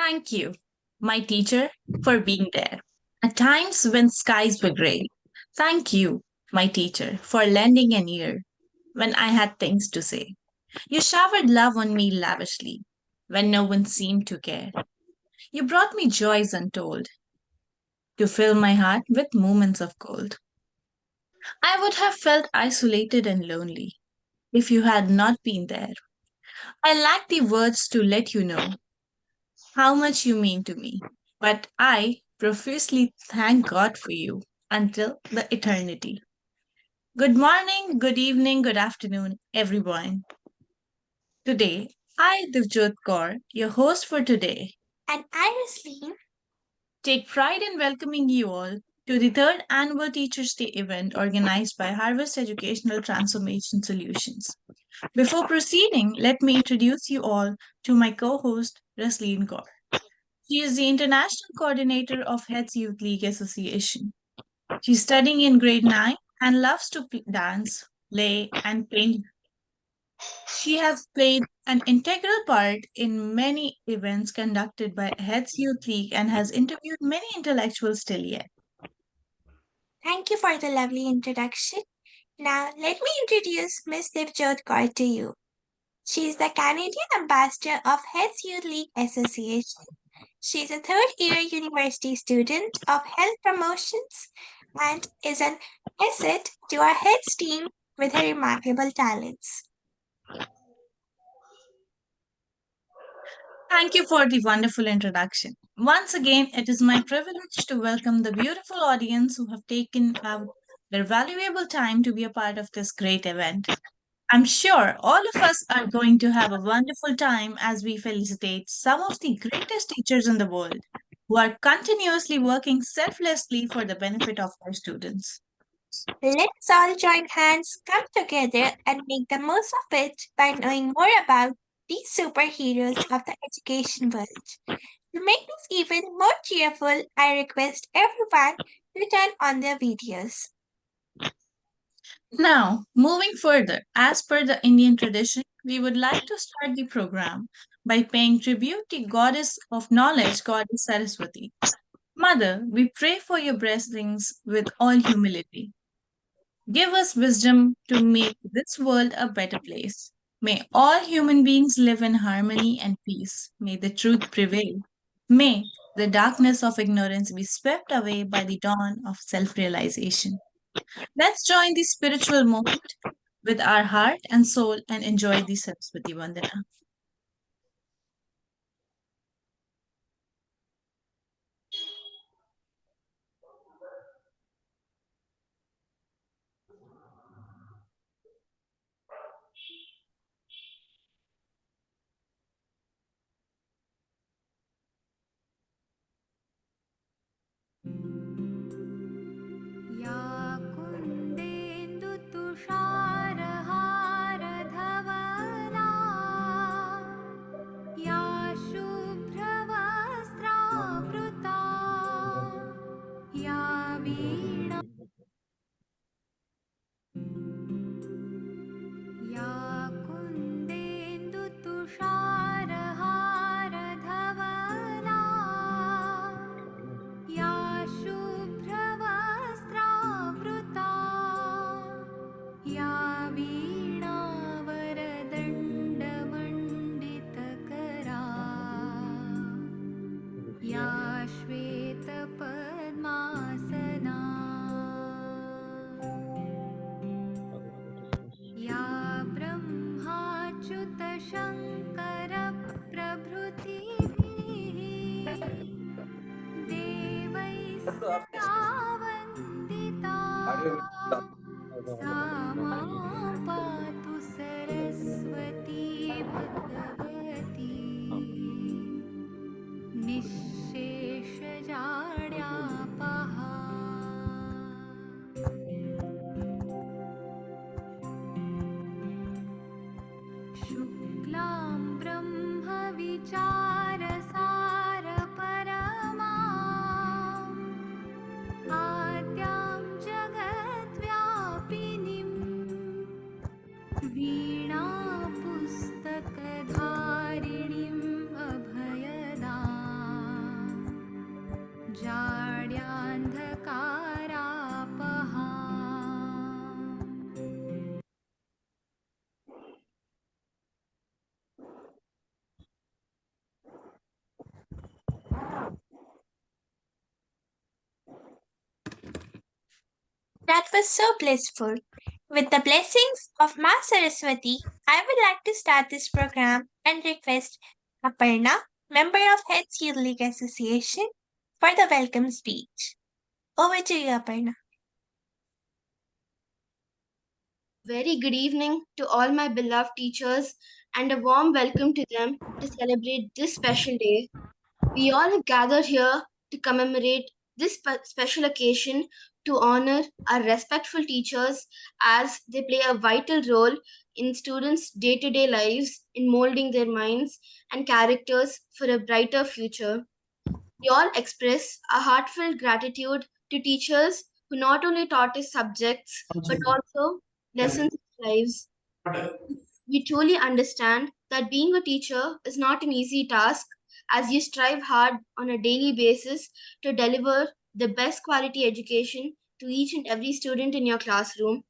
Thank you, my teacher, for being there. At times when skies were gray. Thank you, my teacher, for lending an ear when I had things to say. You showered love on me lavishly when no one seemed to care. You brought me joys untold to fill my heart with moments of cold. I would have felt isolated and lonely if you had not been there. I lack the words to let you know how much you mean to me, but I profusely thank God for you until the eternity. Good morning, good evening, good afternoon, everyone. Today, I, Divjot Kaur, your host for today, And Irisleen, take pride in welcoming you all to the third annual Teachers' Day event organized by Harvest Educational Transformation Solutions. Before proceeding, let me introduce you all to my co host, Rasleen Kaur. She is the International Coordinator of Heads Youth League Association. She's studying in grade 9 and loves to dance, play, and paint. She has played an integral part in many events conducted by Heads Youth League and has interviewed many intellectuals till yet. thank you for the lovely introduction. Now, let me introduce Miss Divjot Kaur to you. She is the Canadian ambassador of Health Youth League Association. She is a third year university student of health promotions and is an asset to our health team with her remarkable talents. Thank you for the wonderful introduction. Once again, it is my privilege to welcome the beautiful audience who have taken out their valuable time to be a part of this great event. I'm sure all of us are going to have a wonderful time as we felicitate some of the greatest teachers in the world who are continuously working selflessly for the benefit of our students. Let's all join hands, come together, and make the most of it by knowing more about these superheroes of the education world. To make this even more cheerful, I request everyone to turn on their videos. Now, moving further, as per the Indian tradition, we would like to start the program by paying tribute to Goddess of Knowledge, Goddess Saraswati. Mother, we pray for your blessings with all humility. Give us wisdom to make this world a better place. May all human beings live in harmony and peace. May the truth prevail. May the darkness of ignorance be swept away by the dawn of self realization. Let's join the spiritual moment with our heart and soul and enjoy the Saraswati Vandana. या कुन्देन्दुतुषारहारधवला या शुभ्रवस्त्रावृता या वीणा या कुन्देन्दुतुषारहारधवला या शुभ्रवस्त्रावृता या वीणावरदण्डमण्डितकरा या श्वेतपद्मासना या ब्रह्माच्युतशङ्करप्रभृतिभिः देवैः सदा वन्दिता सा मां पातु Saraswati Bhagwati निःशेषजाड्यापहा शुक्लां ब्रह्मविचारसारपरमाम् आद्यां जगद्व्यापिनीं That was so blissful. With the blessings of Ma Saraswati, I would like to start this program and request Aparna, member of Heads Youth League Association, for the welcome speech. Over to you, Aparna. Very good evening to all my beloved teachers and a warm welcome to them to celebrate this special day. We all have gathered here to commemorate this special occasion to honor our respectful teachers as they play a vital role in students' day to day lives in molding their minds and characters for a brighter future. We all express a heartfelt gratitude to teachers who not only taught us subjects but also lessons of lives. We truly understand that being a teacher is not an easy task as you strive hard on a daily basis to deliver the best quality education to each and every student in your classroom.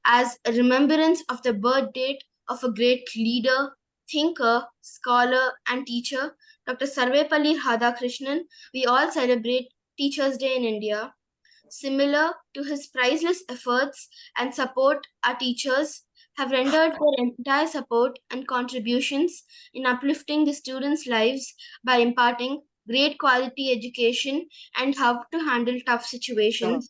As a remembrance of the birth date of a great leader, thinker, scholar, and teacher, Dr. Sarvepalli Radhakrishnan, we all celebrate Teachers' Day in India. Similar to his priceless efforts and support, our teachers have rendered their entire support and contributions in uplifting the students' lives by imparting great quality education and how to handle tough situations.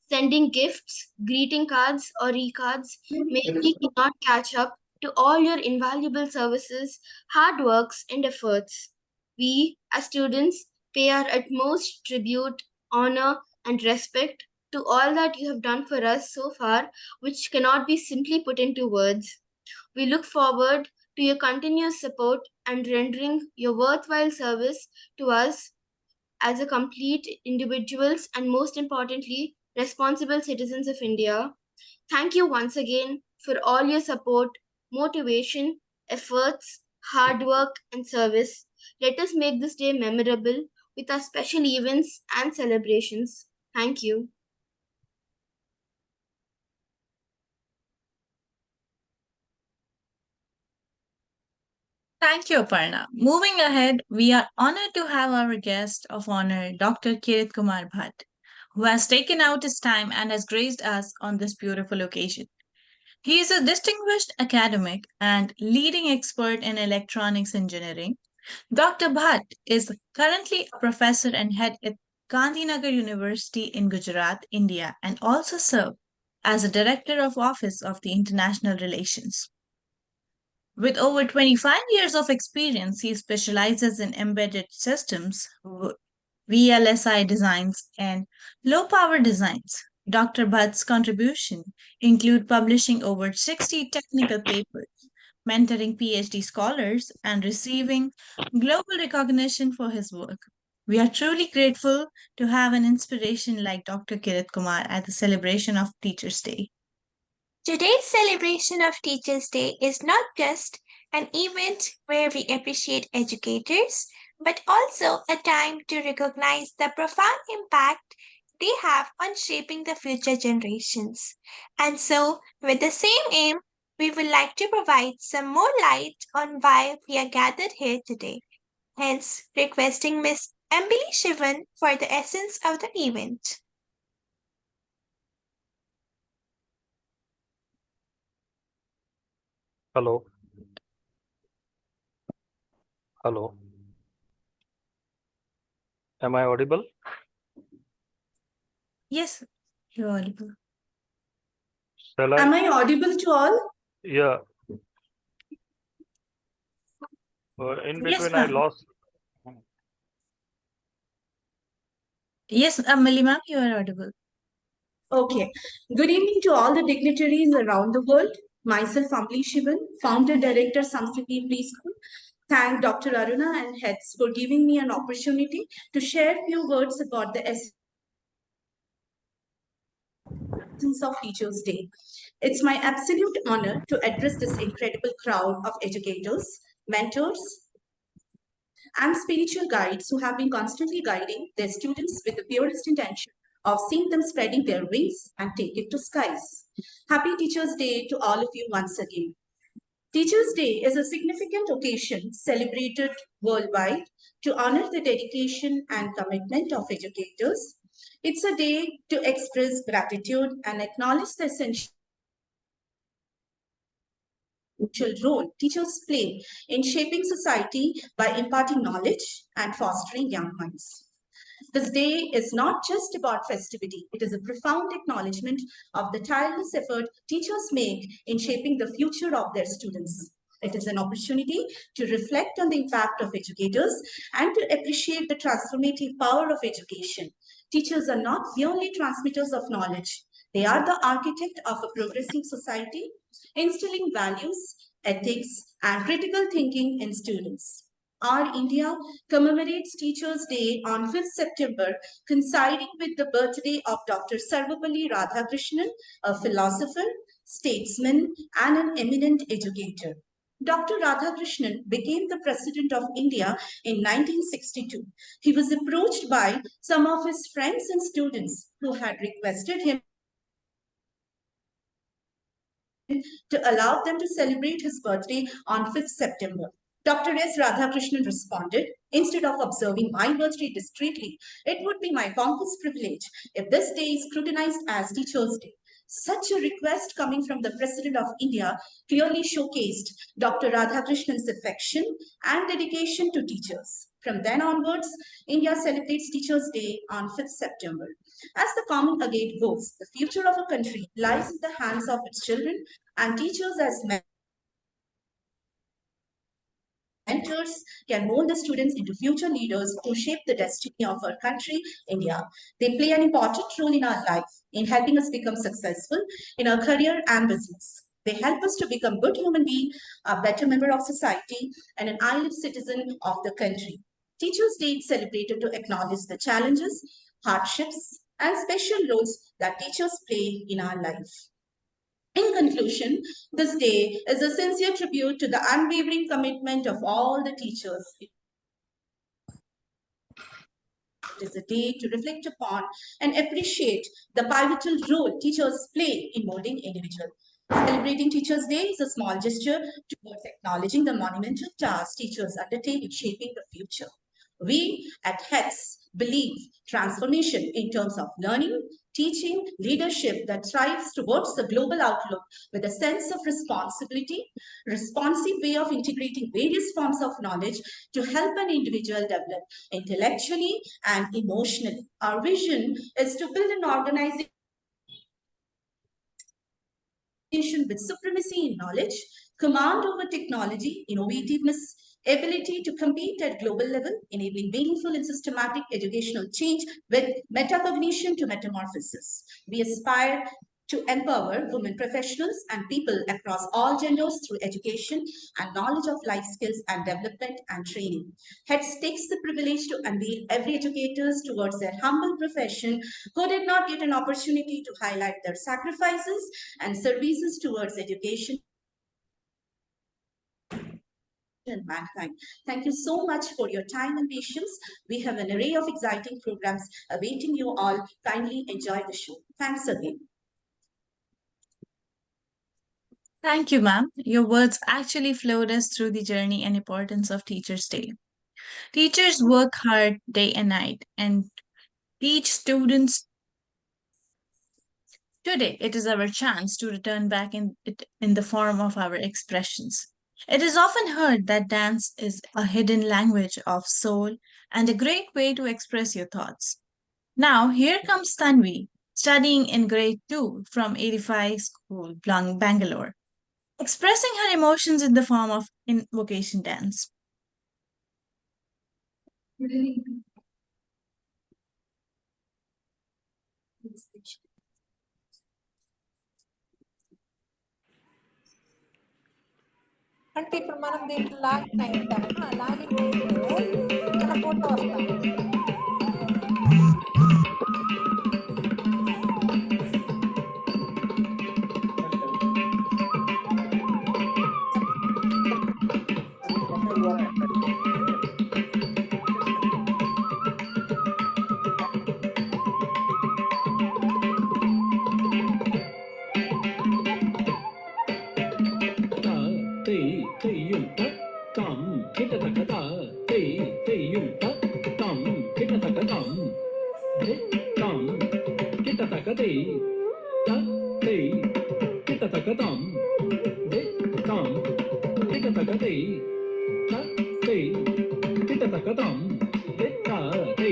Sending gifts, greeting cards, or e-cards maybe cannot catch up to all your invaluable services, hard works, and efforts. We, as students, pay our utmost tribute, honor, and respect to all that you have done for us so far, which cannot be simply put into words. We look forward to your continuous support and rendering your worthwhile service to us as a complete individuals and most importantly, responsible citizens of India. Thank you once again for all your support, motivation, efforts, hard work, and service. Let us make this day memorable with our special events and celebrations. Thank you. Thank you, Aparna. Moving ahead, we are honored to have our guest of honor, Dr. Kirit Kumar Bhatt, who has taken out his time and has graced us on this beautiful occasion. He is a distinguished academic and leading expert in electronics engineering. Dr. Bhatt is currently a professor and head at Gandhinagar University in Gujarat, India, and also served as a director of office of the international relations. With over 25 years of experience, he specializes in embedded systems, VLSI designs, and low power designs. Dr. Bhatt's contribution include publishing over 60 technical papers, mentoring PhD scholars, and receiving global recognition for his work. We are truly grateful to have an inspiration like Dr. Kirit Kumar at the celebration of Teachers' Day. Today's celebration of Teachers' Day is not just an event where we appreciate educators, but also a time to recognize the profound impact they have on shaping the future generations. And so, with the same aim, we would like to provide some more light on why we are gathered here today. Hence, requesting Miss Emily Shivan for the essence of the event. Hello. Hello. Am I audible? Yes, you're audible. Shall I? Am I audible to all? Yeah. In Yes, between, I ma'am. lost. Yes, Emily, ma'am, you are audible. Okay. Good evening to all the dignitaries around the world. Myself, Amli Shivan, founder director, Samskriti Preschool. Thank Dr. Aruna and heads for giving me an opportunity to share few words about the essence of Teachers' Day. It's my absolute honor to address this incredible crowd of educators, mentors, and spiritual guides who have been constantly guiding their students with the purest intention of seeing them spreading their wings and take it to skies. Happy Teachers' Day to all of you once again. Teachers' Day is a significant occasion celebrated worldwide to honor the dedication and commitment of educators It's a day to express gratitude and acknowledge the essential role teachers play in shaping society by imparting knowledge and fostering young minds. This day is not just about festivity, it is a profound acknowledgement of the tireless effort teachers make in shaping the future of their students. It is an opportunity to reflect on the impact of educators and to appreciate the transformative power of education. Teachers are not merely transmitters of knowledge, they are the architect of a progressive society, instilling values, ethics, and critical thinking in students. Our India commemorates Teachers' Day on 5th September, coinciding with the birthday of Dr. Sarvapalli Radhakrishnan, a philosopher, statesman, and an eminent educator. Dr. Radhakrishnan became the President of India in 1962. He was approached by some of his friends and students who had requested him to allow them to celebrate his birthday on 5th September. Dr. S. Radhakrishnan responded, instead of observing my birthday discreetly, it would be my boundless privilege if this day is scrutinized as Teachers' Day. Such a request coming from the President of India clearly showcased Dr. Radhakrishnan's affection and dedication to teachers. From then onwards, India celebrates Teachers' Day on 5th September. As the common adage goes, the future of a country lies in the hands of its children, and teachers as mentors can mold the students into future leaders who shape the destiny of our country, India. They play an important role in our life in helping us become successful in our career and business. They help us to become good human beings, a better member of society, and an eye-live citizen of the country. Teachers' Day is celebrated to acknowledge the challenges, hardships, and special roles that teachers play in our life. In conclusion, this day is a sincere tribute to the unwavering commitment of all the teachers. It is a day to reflect upon and appreciate the pivotal role teachers play in molding individuals. Celebrating Teachers' Day is a small gesture towards acknowledging the monumental task teachers undertake in shaping the future. We at HETS believe transformation in terms of learning, teaching, leadership that thrives towards the global outlook with a sense of responsibility, responsive way of integrating various forms of knowledge to help an individual develop intellectually and emotionally. Our vision is to build an organization with supremacy in knowledge, command over technology, innovativeness, ability to compete at global level, enabling meaningful and systematic educational change with metacognition to metamorphosis. We aspire to empower women professionals and people across all genders through education and knowledge of life skills and development and training. HETS takes the privilege to unveil every educators towards their humble profession who did not get an opportunity to highlight their sacrifices and services towards education and mankind. Thank you so much for your time and patience. We have an array of exciting programs awaiting you all. Kindly enjoy the show. Thanks again. Thank you, ma'am. Your words actually flowed us through the journey and importance of Teachers' Day. Teachers work hard day and night and teach students. Today, it is our chance to return back in the form of our expressions. It is often heard that dance is a hidden language of soul and a great way to express your thoughts. Now, here comes Tanvi, studying in grade 2 from 85 School, Bangalore, expressing her emotions in the form of invocation dance. అంటే ఇప్పుడు మనం దీంట్లో login అయింటామా login అయితే మన photo వస్తాం தையும் தம் கிட்ட தக்கதா ta ti kita taka tam de tam kita taka ti ta ti kita taka tam de ta ti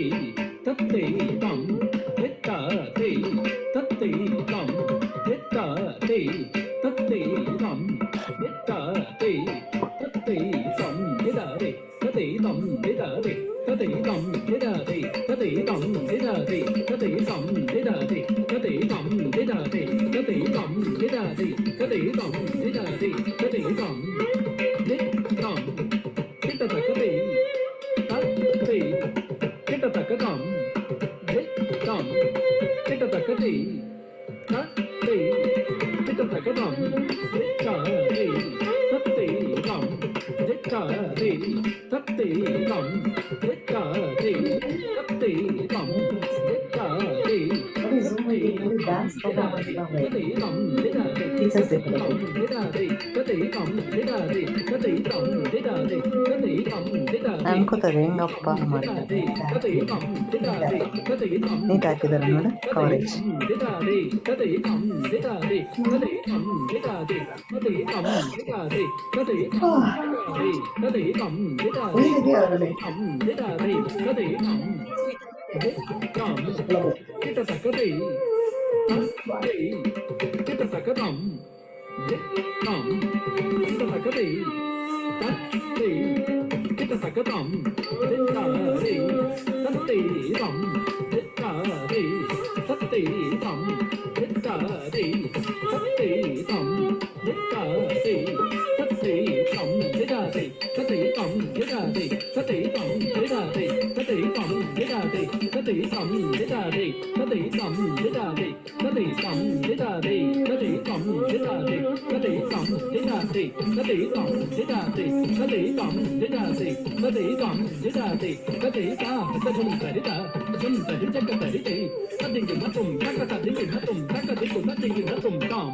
ta ti tam de ta ti ta ti tam de ta ti ta ti tam de ta ti ta ti tam de ta ti ta ti tam de ta ti ta ti tam de ta ti ta ti tam de ta ti ta ti tam de ta ti ta ti tam de ta ti ta ti tam de ta ti ta ti tam de ta ti ta ti tam de tam kita tak ti ta ti kita tak tam de tam kita tak ti ta ti kita tak tam de ta ti ta ti tam de ta ti ta ti tam de ta ti ta ti tam de ta ti What is Zoom meeting? What is dance program? Teachers Day ಅನ್ಕೋತಾರೆ ಹೆಂಗಪ್ಪ ಮಾಡ್ತಾರೆ neat ಹಾಕಿದಾರೆ ನೋಡಿ coverage kita takati kita takatam tam kita takati tati kita takatam tati tati tam tati tati tam tati tati tam tati tati tam tati tati tam tati tati tam tati tati tam tati tati tam tati tati tam tati tati tam tati tati tam tati tati tam tati tati tam tati tati tam tati tati tam tati tati ta tajum tarita tajum tarita tarita tadingi matum taka tadingi matum taka diku tadingi matum tam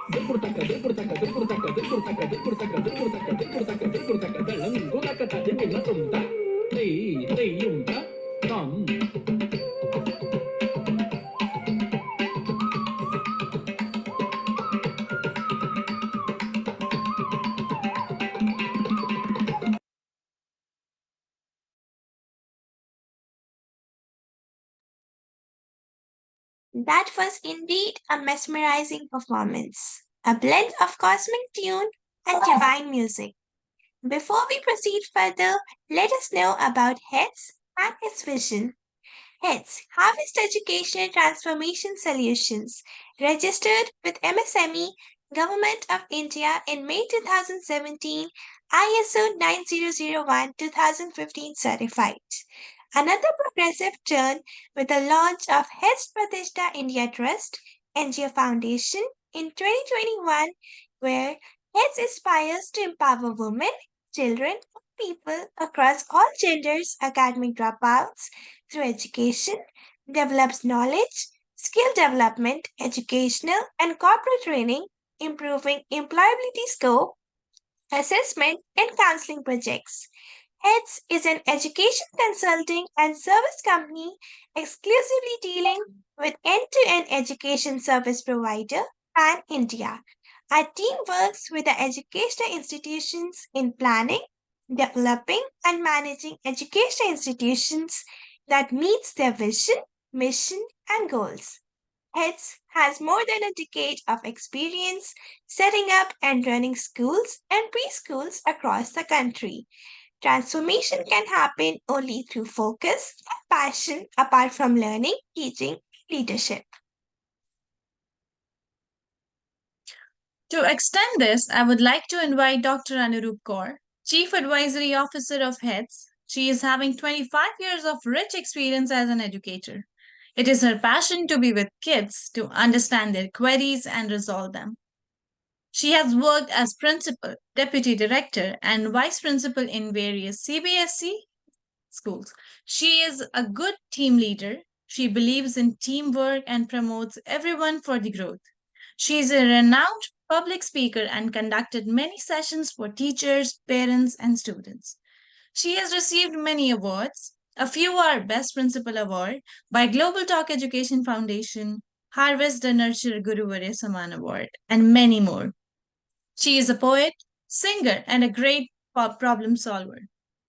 Dipurtaka dalam guna kata demi matum ta ti yung ta tam. That was indeed a mesmerizing performance, a blend of cosmic tune and divine music. Before we proceed further, let us know about HEADS and its vision. HEADS, Harvest Education Transformation Solutions, registered with MSME, Government of India in May 2017, ISO 9001-2015 certified. Another progressive turn with the launch of HEADS Pratishtha India Trust, NGO Foundation, in 2021, where HEADS aspires to empower women, children, and people across all genders, academic dropouts through education, develops knowledge, skill development, educational and corporate training, improving employability scope, assessment, and counseling projects. HEADS is an education consulting and service company exclusively dealing with end-to-end education service provider pan India. Our team works with the educational institutions in planning, developing, and managing educational institutions that meets their vision, mission, and goals. HEADS has more than a decade of experience setting up and running schools and preschools across the country. Transformation can happen only through focus and passion apart from learning, teaching, and leadership. To extend this, I would like to invite Dr. Anurup Kaur, Chief Advisory Officer of HEADS. She is having 25 years of rich experience as an educator. It is her passion to be with kids, to understand their queries and resolve them. She has worked as principal, deputy director, and vice principal in various CBSE schools. She is a good team leader. She believes in teamwork and promotes everyone for the growth. She is a renowned public speaker and conducted many sessions for teachers, parents, and students. She has received many awards. A few are Best Principal Award by Global Talk Education Foundation, Harvest the Nurture Guruvarya Saman Award, and many more. She is a poet, singer, and a great problem solver.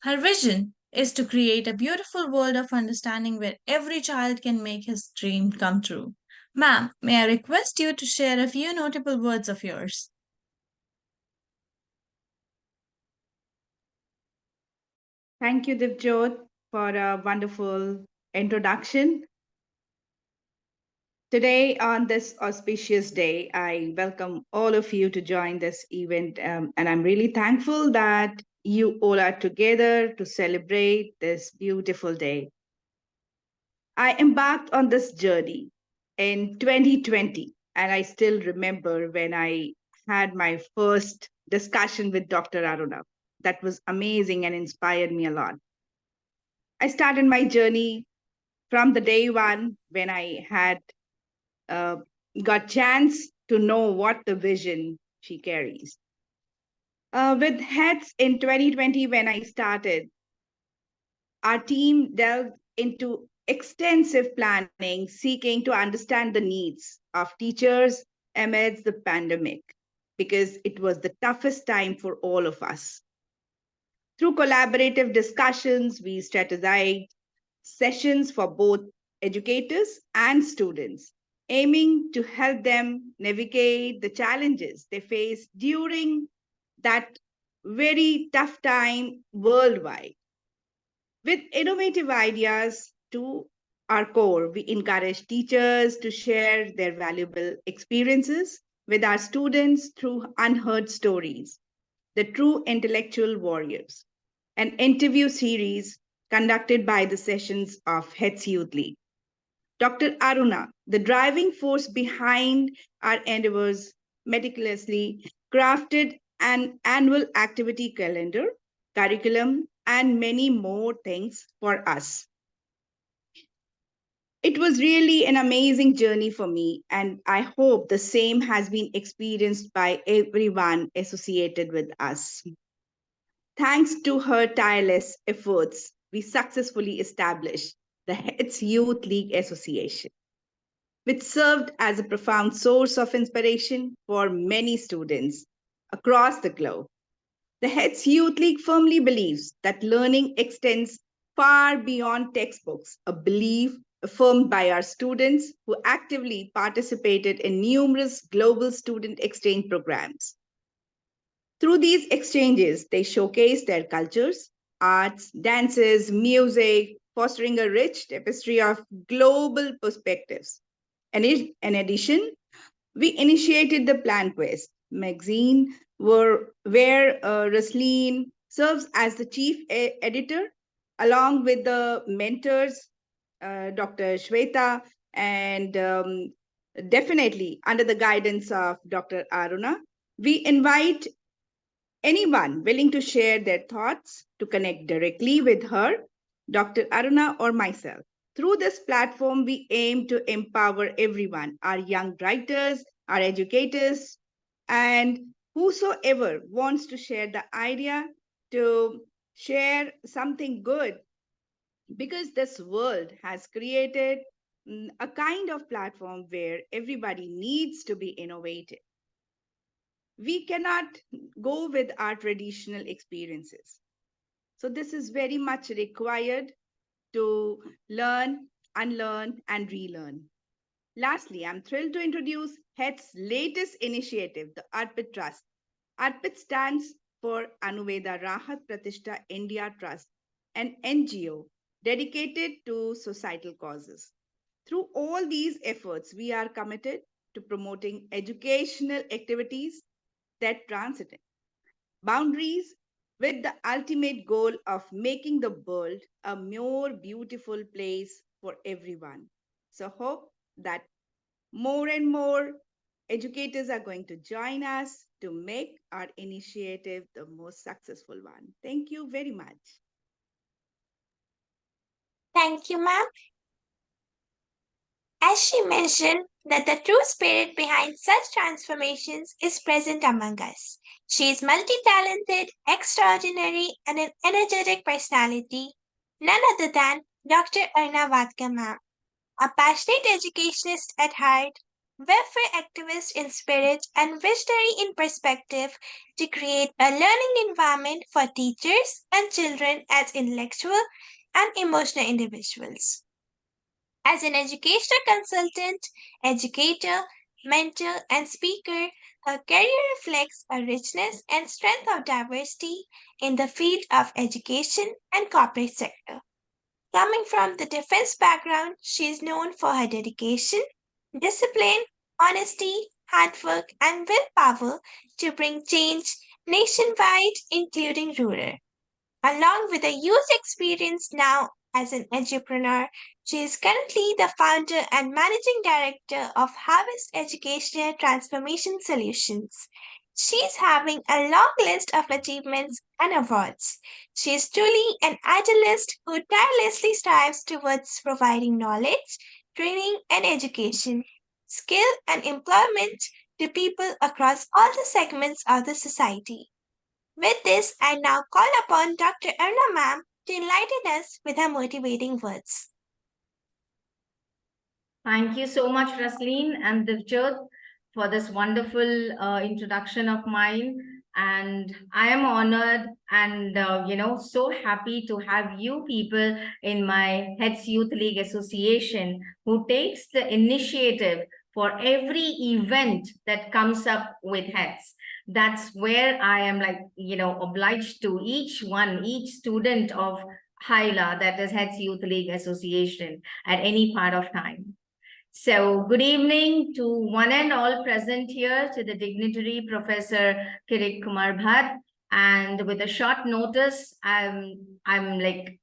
Her vision is to create a beautiful world of understanding where every child can make his dream come true. Ma'am, may I request you to share a few notable words of yours? Thank you, Divjot, for a wonderful introduction. Today, on this auspicious day, I welcome all of you to join this event, and I'm really thankful that you all are together to celebrate this beautiful day. I embarked on this journey in 2020, and I still remember when I had my first discussion with Dr. Aruna. That was amazing and inspired me a lot. I started my journey from the day one when I had uh, got chance to know what the vision she carries. With Heads in 2020, when I started, our team delved into extensive planning, seeking to understand the needs of teachers amidst the pandemic, because it was the toughest time for all of us. Through collaborative discussions, we strategized sessions for both educators and students, aiming to help them navigate the challenges they face during that very tough time worldwide. With innovative ideas to our core, we encourage teachers to share their valuable experiences with our students through unheard stories, the true intellectual warriors, an interview series conducted by the sessions of Heads Youth League. Dr. Aruna, the driving force behind our endeavors, meticulously crafted an annual activity calendar, curriculum, and many more things for us. It was really an amazing journey for me, and I hope the same has been experienced by everyone associated with us. Thanks to her tireless efforts, we successfully established the Heads Youth League Association, which served as a profound source of inspiration for many students across the globe. The Heads Youth League firmly believes that learning extends far beyond textbooks, a belief affirmed by our students who actively participated in numerous global student exchange programs. Through these exchanges, they showcase their cultures, arts, dances, music, fostering a rich tapestry of global perspectives. And in addition, we initiated the Plan Quest magazine, where Rasleen serves as the chief editor, along with the mentors, Dr. Shweta, and definitely under the guidance of Dr. Aruna. We invite anyone willing to share their thoughts to connect directly with her, Dr. Aruna, or myself. Through this platform, we aim to empower everyone, our young writers, our educators, and whosoever wants to share the idea to share something good, because this world has created a kind of platform where everybody needs to be innovative. We cannot go with our traditional experiences. So, this is very much required to learn, unlearn, and relearn. Lastly, I'm thrilled to introduce HET's latest initiative, the Arpit Trust. Arpit stands for Anuveda Rahat Pratishta India Trust, an NGO dedicated to societal causes. Through all these efforts, we are committed to promoting educational activities that transcend boundaries, with the ultimate goal of making the world a more beautiful place for everyone. So, hope that more and more educators are going to join us to make our initiative the most successful one. Thank you very much. Thank you, ma'am. As she mentioned, that the true spirit behind such transformations is present among us. She is multi-talented, extraordinary, and an energetic personality, none other than Dr. Arna Vatka ma'am. a passionate educationist at heart, welfare activist in spirit, and visionary in perspective to create a learning environment for teachers and children as intellectual and emotional individuals. As an educational consultant, educator, mentor, and speaker, her career reflects a richness and strength of diversity in the field of education and corporate sector. Coming from the defense background, she is known for her dedication, discipline, honesty, hard work, and willpower to bring change nationwide, including rural. Along with a huge experience now as an entrepreneur, she is currently the founder and managing director of Harvest Educational Transformation Solutions. She is having a long list of achievements and awards. She is truly an idealist who tirelessly strives towards providing knowledge, training, and education, skill, and employment to people across all the segments of the society. With this, I now call upon Dr. Arna ma'am to enlighten us with her motivating words. Thank you so much, Rasleen and Divjot, for this wonderful introduction of mine. And I am honored and, so happy to have you people in my Heads Youth League Association who takes the initiative for every event that comes up with Heads. That's where I am obliged to each student of HYLA, that is Heads Youth League Association, at any part of time. So good evening to one and all present here, to the dignitary Professor Kirit Kumar Bhatt. And with a short notice, I'm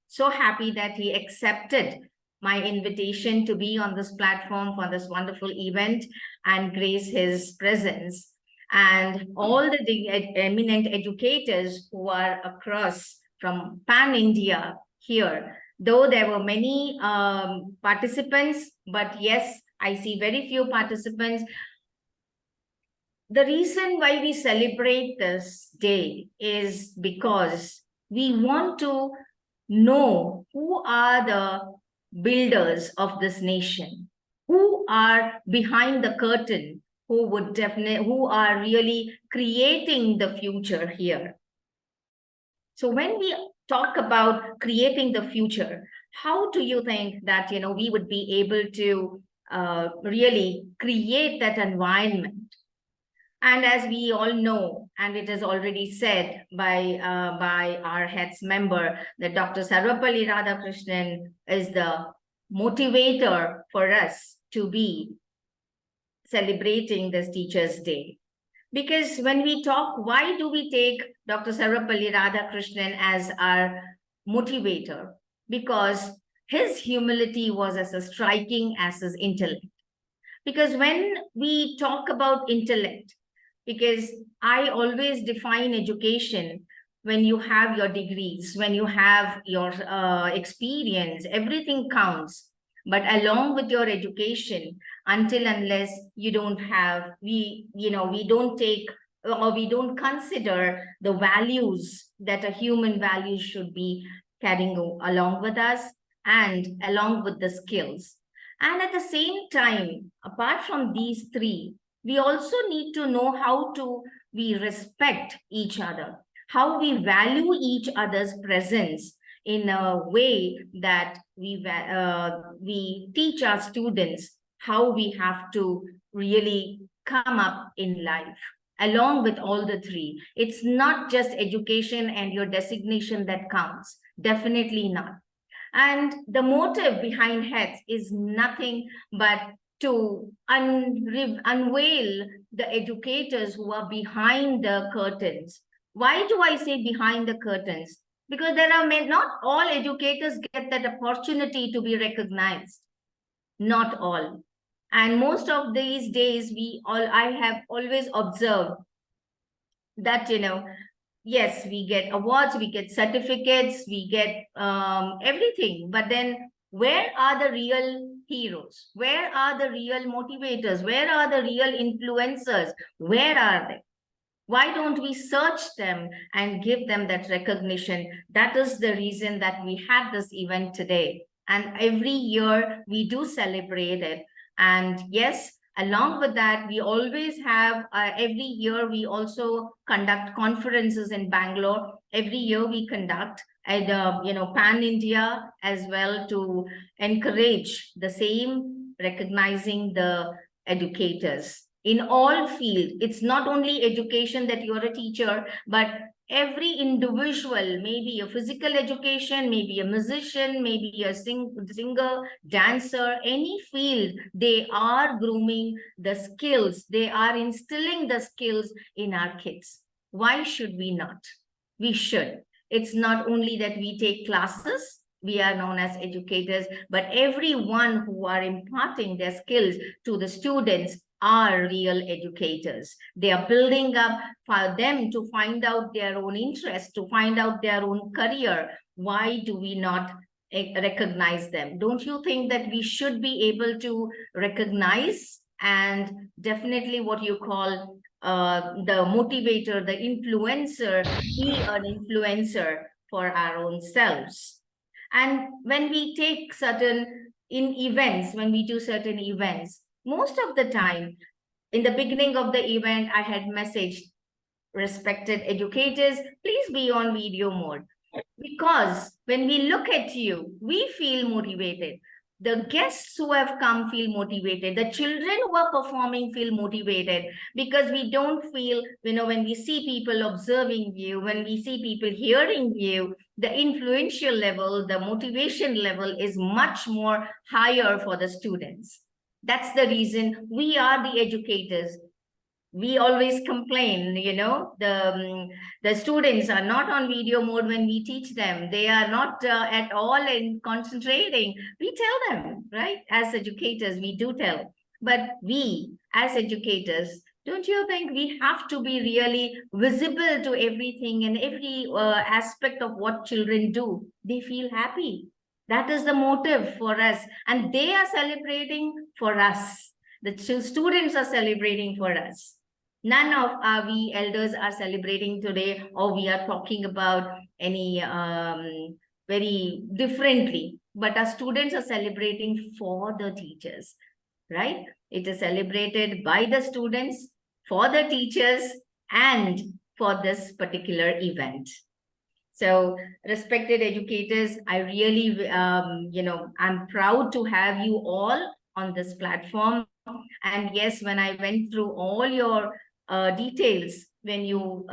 so happy that he accepted my invitation to be on this platform for this wonderful event and grace his presence. And all the eminent educators who are across from pan-India here, though there were many participants, but yes, I see very few participants. The reason why we celebrate this day is because we want to know who are the builders of this nation, who are behind the curtain, who are really creating the future here. So when we talk about creating the future, how do you think that we would be able to really create that environment? And as we all know, and it is already said by our Heads member, that Dr. Sarvapalli Radhakrishnan is the motivator for us to be celebrating this Teachers' Day. Because when we talk, why do we take Dr. Sarvapalli Radhakrishnan as our motivator? Because his humility was as striking as his intellect. Because when we talk about intellect, because I always define education when you have your degrees, when you have your experience, everything counts. But along with your education, until unless you don't have, we don't take or we don't consider the values that a human value should be carrying along with us and along with the skills. And at the same time, apart from these three, we also need to know how we respect each other, how we value each other's presence in a way that we teach our students how we have to really come up in life. Along with all the three, it's not just education and your designation that counts. Definitely not. And the motive behind Heads is nothing but to unveil the educators who are behind the curtains. Why do I say behind the curtains? Because not all educators get that opportunity to be recognized. Not all. And most of these days, I have always observed that, yes, we get awards, we get certificates, we get everything. But then where are the real heroes? Where are the real motivators? Where are the real influencers? Where are they? Why don't we search them and give them that recognition? That is the reason that we had this event today. And every year we do celebrate it. And yes, along with that, we always have, every year we also conduct conferences in Bangalore. Every year we conduct and pan India as well, to encourage the same, recognizing the educators in all field. It's not only education that you're a teacher, but every individual, maybe a physical education, maybe a musician, maybe a singer, dancer, any field, they are grooming the skills, they are instilling the skills in our kids. Why should we not? We should. It's not only that we take classes, we are known as educators, but everyone who are imparting their skills to the students are real educators. They are building up for them to find out their own interest, to find out their own career. Why do we not recognize them? Don't you think that we should be able to recognize, and definitely what you call the motivator, the influencer, be an influencer for our own selves? And when we take certain events, when we do certain events, most of the time, in the beginning of the event, I had messaged, respected educators, please be on video mode. Because when we look at you, we feel motivated. The guests who have come feel motivated. The children who are performing feel motivated, because we don't feel, when we see people observing you, when we see people hearing you, the influential level, the motivation level is much more higher for the students. That's the reason we are the educators. We always complain, the students are not on video mode when we teach them. They are not at all in concentrating. We tell them, right? As educators, we do tell. But we, as educators, don't you think we have to be really visible to everything and every aspect of what children do? They feel happy. That is the motive for us. And they are celebrating for us. The students are celebrating for us. None of we elders are celebrating today, or we are talking about any very differently. But our students are celebrating for the teachers, right? It is celebrated by the students, for the teachers, and for this particular event. So, respected educators, I really, I'm proud to have you all on this platform. And yes, when I went through all your details, when you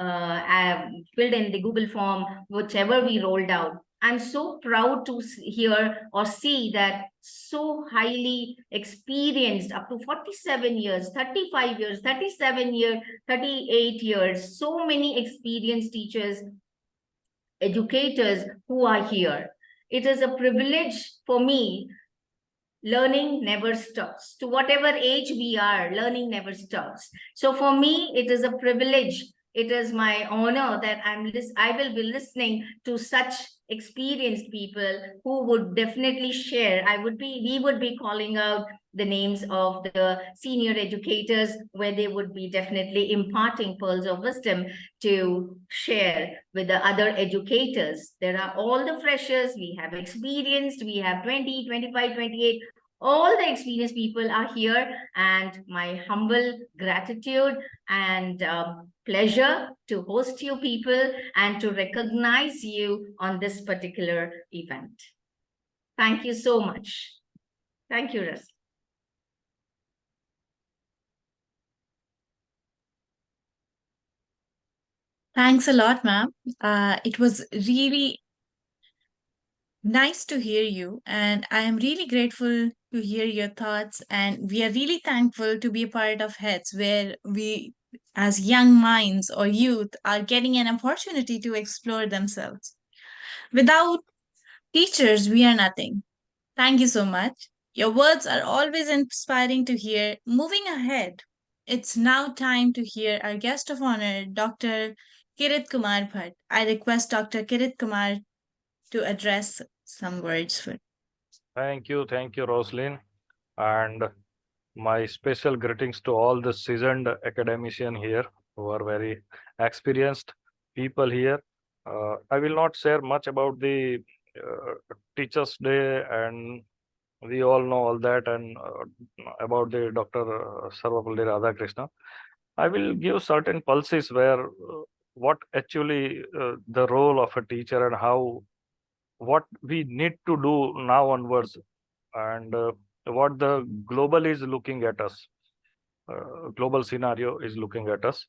filled in the Google form, whichever we rolled out, I'm so proud to hear or see that so highly experienced, up to 47 years, 35 years, 37 years, 38 years, so many experienced teachers, educators who are here. It is a privilege for me. Learning never stops. To whatever age we are, learning never stops. So for me, it is a privilege. It is my honor that I will be listening to such experienced people who would definitely share. We would be calling out the names of the senior educators, where they would be definitely imparting pearls of wisdom to share with the other educators. There are all the freshers, we have experienced, we have 20, 25, 28, all the experienced people are here, and my humble gratitude and pleasure to host you people and to recognize you on this particular event. Thank you so much. Thank you, Ras. Thanks a lot, ma'am. It was really nice to hear you, and I am really grateful to hear your thoughts. And we are really thankful to be a part of HEADS, where we, as young minds or youth, are getting an opportunity to explore themselves. Without teachers, we are nothing. Thank you so much. Your words are always inspiring to hear. Moving ahead, it's now time to hear our guest of honor, Dr. Kirit Kumar Bhatt. I request Dr. Kirit Kumar to address some words for. Thank you, Roslyn. And my special greetings to all the seasoned academicians here who are very experienced people here. I will not share much about the Teachers Day, and we all know all that, and about the Dr. Sarvapalli Radhakrishna. I will give certain pulses where what actually the role of a teacher and how what we need to do now onwards, and what the global is looking at us. Global scenario is looking at us.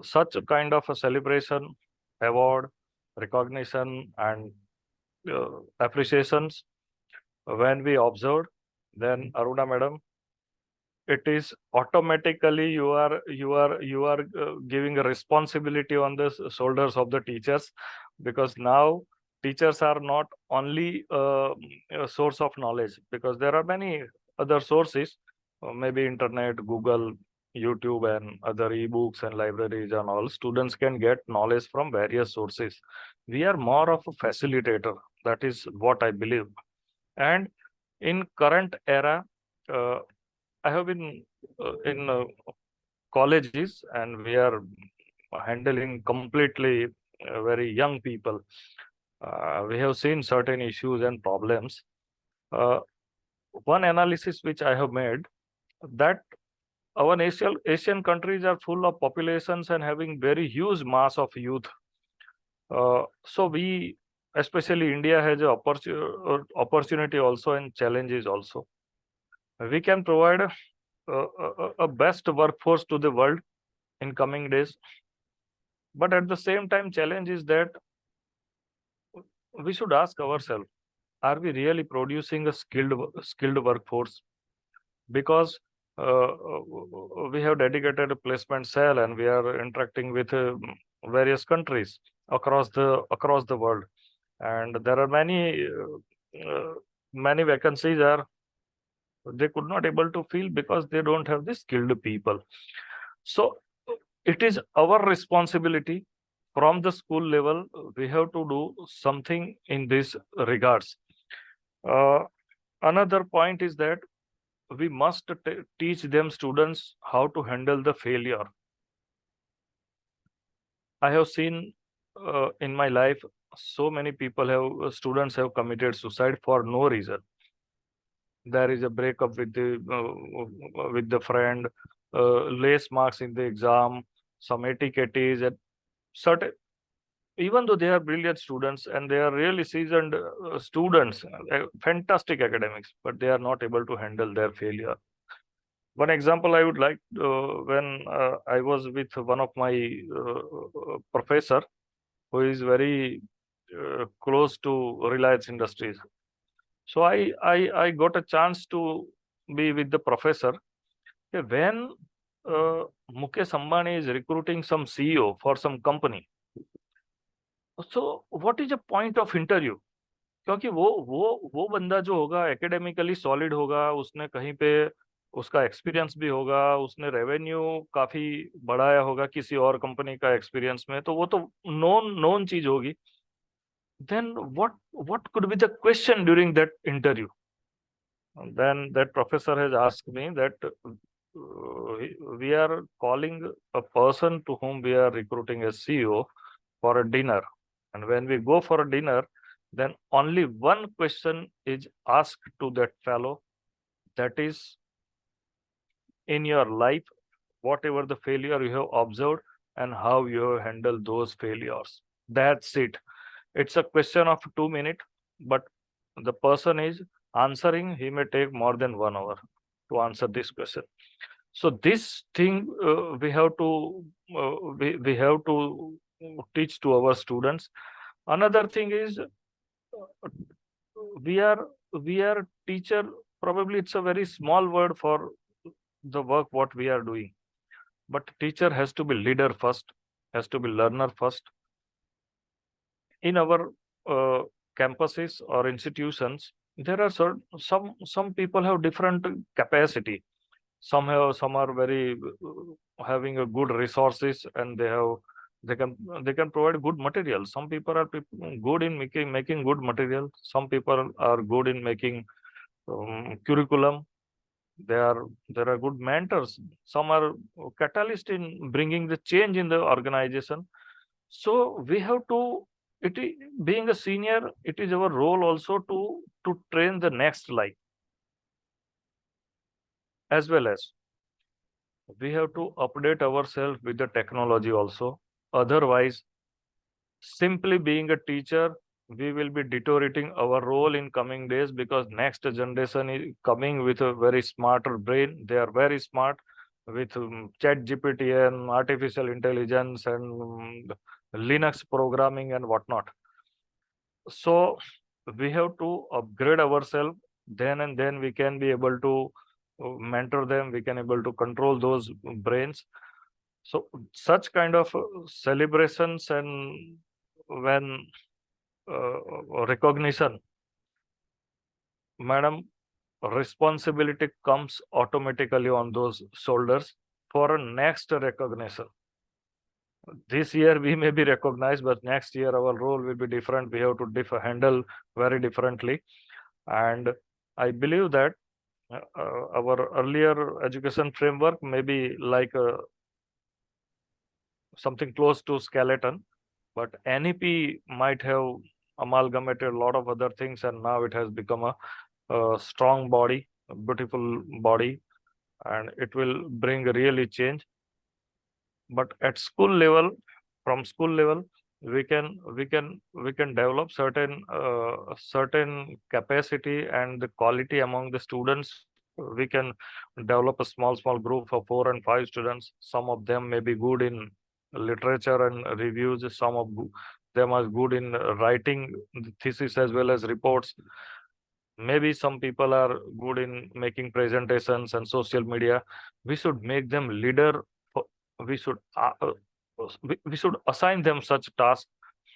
Such a kind of a celebration, award, recognition, and appreciations, when we observed, then Aruna madam, it is automatically you are giving a responsibility on the shoulders of the teachers, because now teachers are not only a source of knowledge, because there are many other sources, maybe internet, Google, YouTube, and other ebooks and libraries and all. Students can get knowledge from various sources. We are more of a facilitator. That is what I believe. And in current era, I have been in colleges, and we are handling completely very young people. We have seen certain issues and problems. One analysis which I have made, that our Asian countries are full of populations and having very huge mass of youth. So we, especially India, has an opportunity also and challenges also. We can provide a best workforce to the world in coming days, but at the same time, challenge is that we should ask ourselves, are we really producing a skilled workforce? Because we have dedicated a placement cell, and we are interacting with various countries across the world, and there are many vacancies are they could not able to fill because they don't have the skilled people. So it is our responsibility from the school level. We have to do something in this regards. Another point is that we must teach them, students, how to handle the failure. I have seen in my life so many students have committed suicide for no reason. There is a breakup with the friend, less marks in the exam, some etiquettes, and certain, even though they are brilliant students and they are really seasoned students, fantastic academics, but they are not able to handle their failure. One example I would like, when I was with one of my professor, who is very close to Reliance Industries. So I got a chance to be with the professor. When Mukesh Ambani is recruiting some CEO for some company, so what is the point of interview? क्योंकि वो बंदा जो होगा academically solid होगा, उसने कहीं पे उसका एक्सपीरियंस भी होगा, उसने रेवेन्यू काफी बढ़ाया होगा किसी और कंपनी का एक्सपीरियंस में, तो वो तो नोन चीज होगी. Then what could be the question during that interview? And then that professor has asked me that we are calling a person to whom we are recruiting as CEO for a dinner, and when we go for a dinner, then only one question is asked to that fellow, that is, in your life, whatever the failure you have observed and how you have handled those failures. That's it. It's a question of 2 minutes, but the person is answering, he may take more than 1 hour to answer this question. So this thing we have to teach to our students. Another thing is, we are teacher. Probably it's a very small word for the work what we are doing, but teacher has to be leader first, has to be learner first. In our campuses or institutions, there are some people have different capacity. Some are very having a good resources, and they can provide good material. Some people are good in making good material. Some people are good in making curriculum. There are good mentors. Some are catalyst in bringing the change in the organization. So we have to being a senior, it is our role also to train the next life, as well as we have to update ourselves with the technology also. Otherwise, simply being a teacher, we will be deteriorating our role in coming days, because next generation is coming with a very smarter brain. They are very smart with chat GPT and artificial intelligence and Linux programming and whatnot. So we have to upgrade ourselves, then and then we can be able to mentor them, we can able to control those brains. So such kind of celebrations and when recognition, madam, responsibility comes automatically on those shoulders for a next recognition. This year we may be recognized, but next year our role will be different. We have to handle very differently. And I believe that our earlier education framework may be like something close to skeleton, but NEP might have amalgamated a lot of other things, and now it has become a strong body, a beautiful body, and it will bring really change. But at school level, from school level, we can develop certain capacity and the quality among the students. We can develop a small group of 4 and 5 students. Some of them may be good in literature and reviews. Some of them are good in writing thesis as well as reports. Maybe some people are good in making presentations and social media. We should make them leader. We should we should assign them such tasks,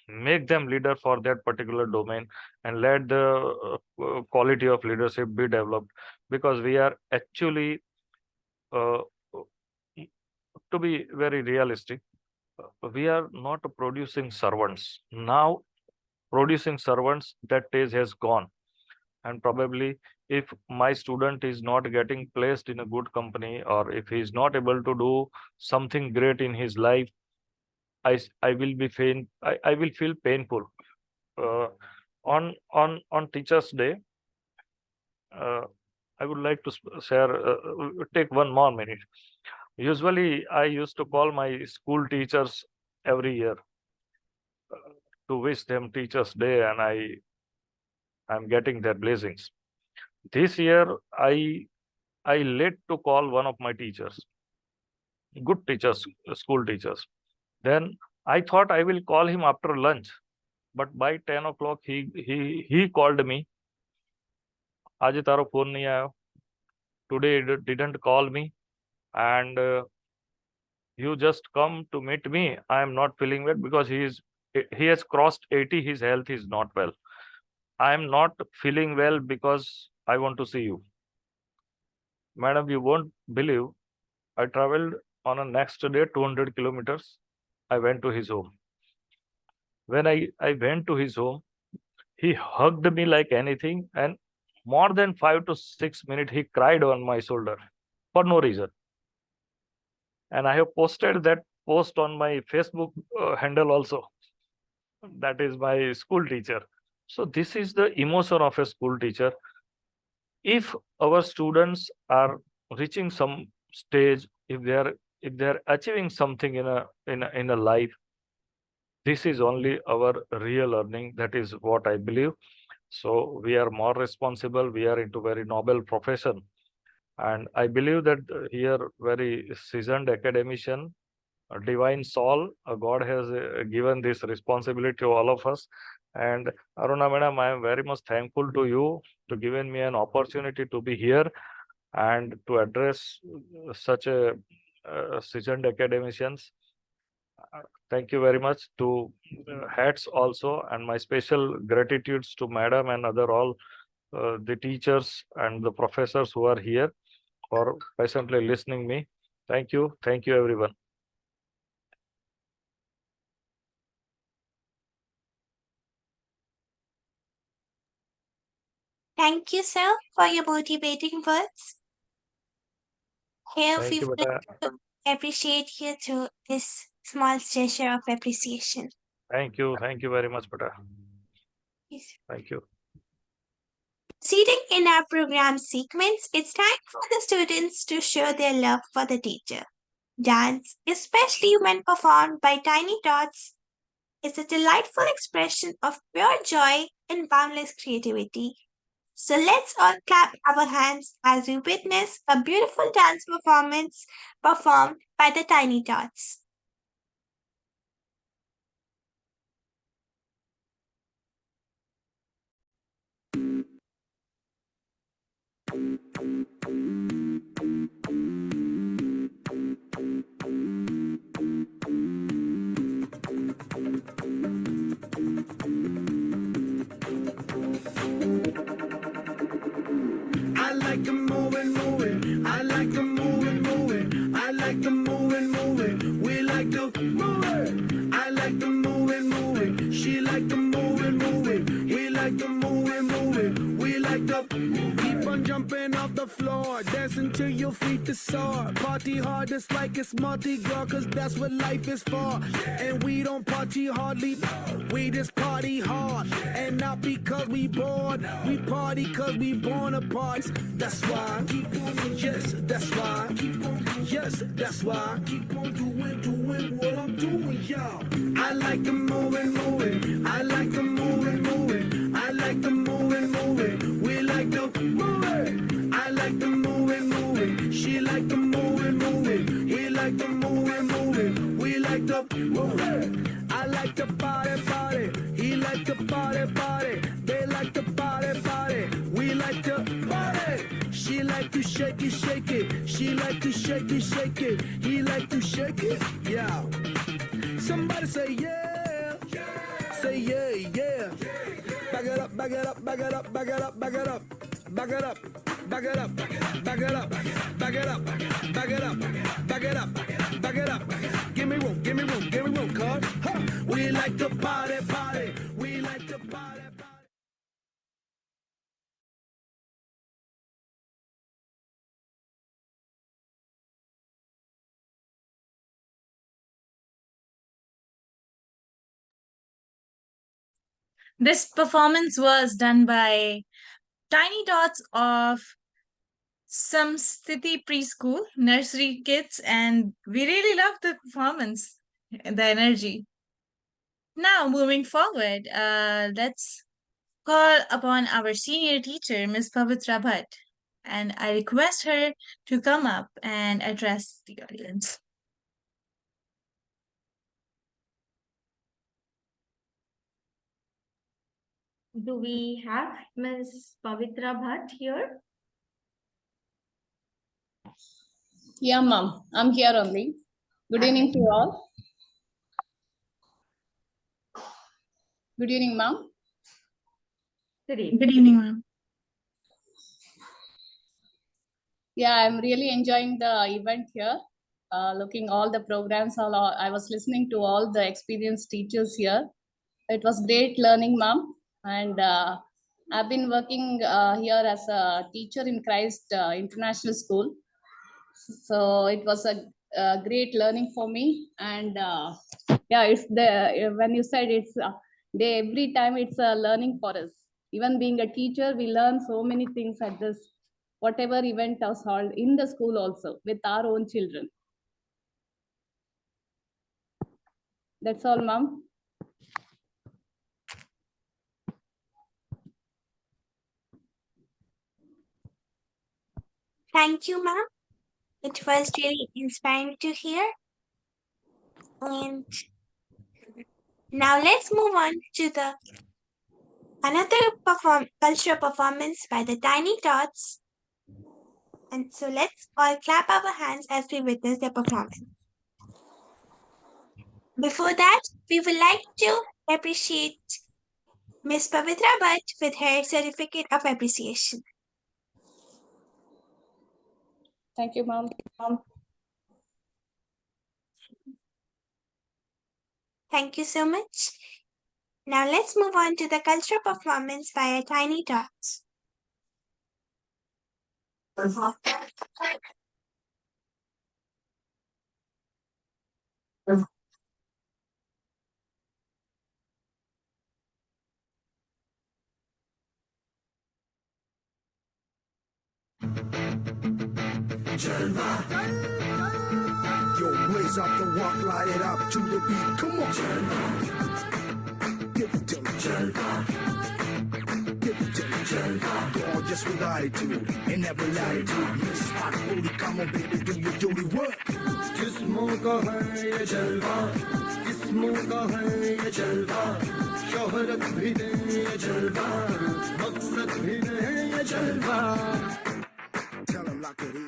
make them leader for that particular domain, and let the quality of leadership be developed. Because we are actually, to be very realistic, we are not producing servants now. Producing servants, that days has gone. And probably if my student is not getting placed in a good company, or if he is not able to do something great in his life, I will be I will feel painful. On Teachers Day, I would like to share, take 1 more minute. Usually I used to call my school teachers every year to wish them Teachers Day, and I'm getting their blessings. This year I late to call one of my teachers, good teachers, school teachers. Then I thought I will call him after lunch, but by 10 o'clock he called me. आज तारो phone नहीं आया. Today he didn't call me, and you just come to meet me. I am not feeling well because he has crossed 80. His health is not well. I am not feeling well because I want to see you. Madam, you won't believe, I traveled on a next day 200 kilometers. I went to his home. When I went to his home, he hugged me like anything, and more than 5 to 6 minutes he cried on my shoulder for no reason. And I have posted that post on my Facebook handle also. That is my school teacher. So this is the emotion of a school teacher. If our students are reaching some stage, if they are achieving something in a life, this is only our real earning. That is what I believe. So we are more responsible. We are into very noble profession. And I believe that here very seasoned academician, a divine soul, God has given this responsibility to all of us. And Aruna madam, I am very much thankful to you to giving me an opportunity to be here and to address such a seasoned academicians. Thank you very much to hats also, and my special gratitudes to madam and other all the teachers and the professors who are here for patiently listening me. Thank you everyone. Thank you, sir, for your motivating words. Here Thank we you, would beta. like to appreciate you through this small gesture of appreciation. Thank you very much, Beta. Yes. Thank you. Proceeding in our program sequence, it's time for the students to show their love for the teacher. Dance, especially when performed by Tiny Tots, is a delightful expression of pure joy and boundless creativity. So let's all clap our hands as we witness a beautiful dance performance performed by the Tiny Tots. I like them moving, moving. I like them moving, moving. I like them moving, moving. We like to move it. I like them moving, moving. She like them moving, moving. We like them moving, moving. We like to keep on jumping off the floor, dancing till your feet to soar. Party hard, just like it's Mardi Gras, cause that's what life is for. And we don't party hardly, we just party hard. And not because we bored, we party cause we born apart. That's why, yes, that's why, yes, that's why, keep on doing what I'm doing, y'all. I like the moving, moving. I like the moving, moving. I like the moving, moving. We like the moving. I like the moving, moving. She like the moving, moving. We like the moving, moving. We like the moving. I like the party, party. He like the party, party. They like the party, party. We like the party. She like to shake it, shake it. She like to shake it, shake it. He like to shake it, yeah. Somebody say yeah. Say yeah, yeah. Back it up, back it up, back it up, back it up, back it up. Back it up, back it up, back it up, back it up, back it up, back it up, back it up. Give me room, give me room, give me room, cuz. Huh. We like to party, party. We like to party, party. This performance was done by Tiny Dots of Samstiti Preschool, nursery kids, and we really loved the performance, the energy. Now, moving forward, let's call upon our senior teacher, Ms. Pavitra Bhatt, and I request her to come up and address the audience. Do we have Ms. Pavitra Bhatt here? Yeah, ma'am. I'm here only. Good evening to all. Good evening, ma'am. Good evening. Good evening, ma'am. Yeah, I'm really enjoying the event here. Looking all the programs, I was listening to all the experienced teachers here. It was great learning, ma'am. And I've been working here as a teacher in Christ International School. So it was a great learning for me. And yeah, it's the when you said it's every time it's a learning for us. Even being a teacher, we learn so many things at this whatever event was held in the school also with our own children. That's all, ma'am. Thank you, ma'am. It was really inspiring to hear. And now let's move on to the another cultural performance by the Tiny Tots. And so let's all clap our hands as we witness the performance. Before that, we would like to appreciate Ms. Pavitra Bhatt with her certificate of appreciation. Thank you, ma'am. Thank you so much. Now let's move on to the cultural performance by our Tiny Tots. Jalva. Yo, blaze up the walk, light it up to the beat. Come on, Jalva. Give it to me, Jalva. Give it to me, Jalva. Gorgeous with attitude and every latitude. Miss Hot Booty, come on, baby, do your dirty work. किस्मों का है ये जलवा, किस्मों का है ये जलवा, शोहरत भी दे ये जलवा, मकसद भी दे ये जलवा. Tell them like it is.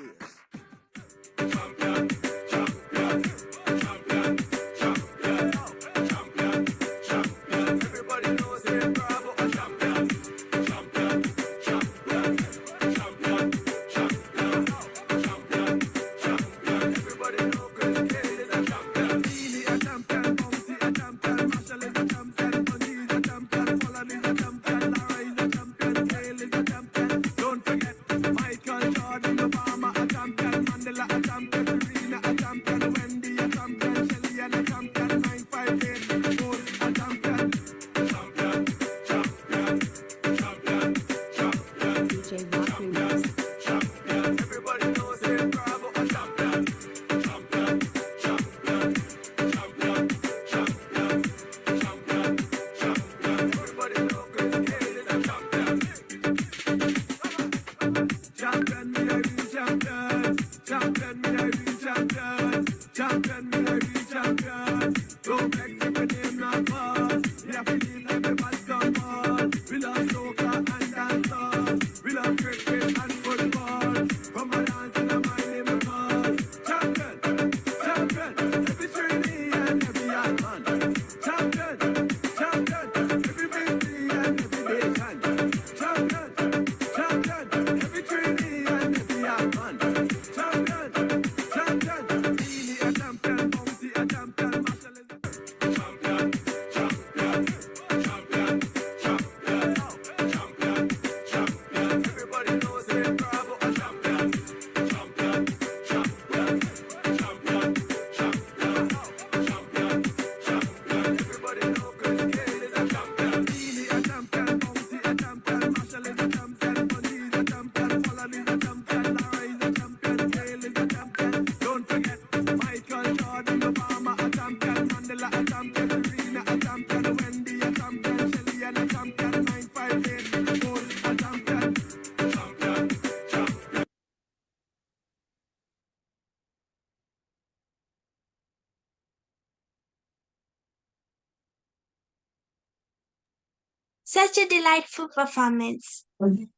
Such a delightful performance.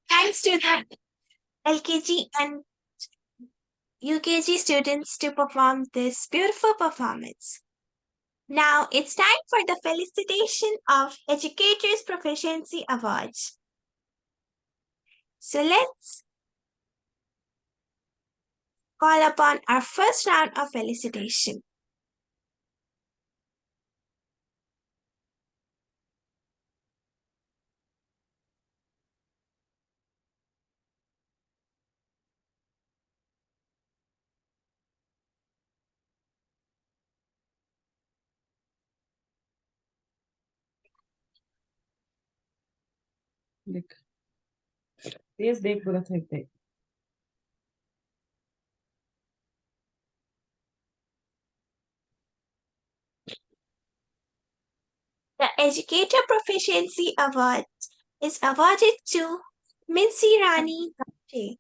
Thanks to the LKG and UKG students to perform this beautiful performance. Now it's time for the felicitation of Educators Proficiency Awards. So let's call upon our first round of felicitation. देख तेज देख पूरा थे देख The Educator Proficiency Award is awarded to Mincy Rani Gapte.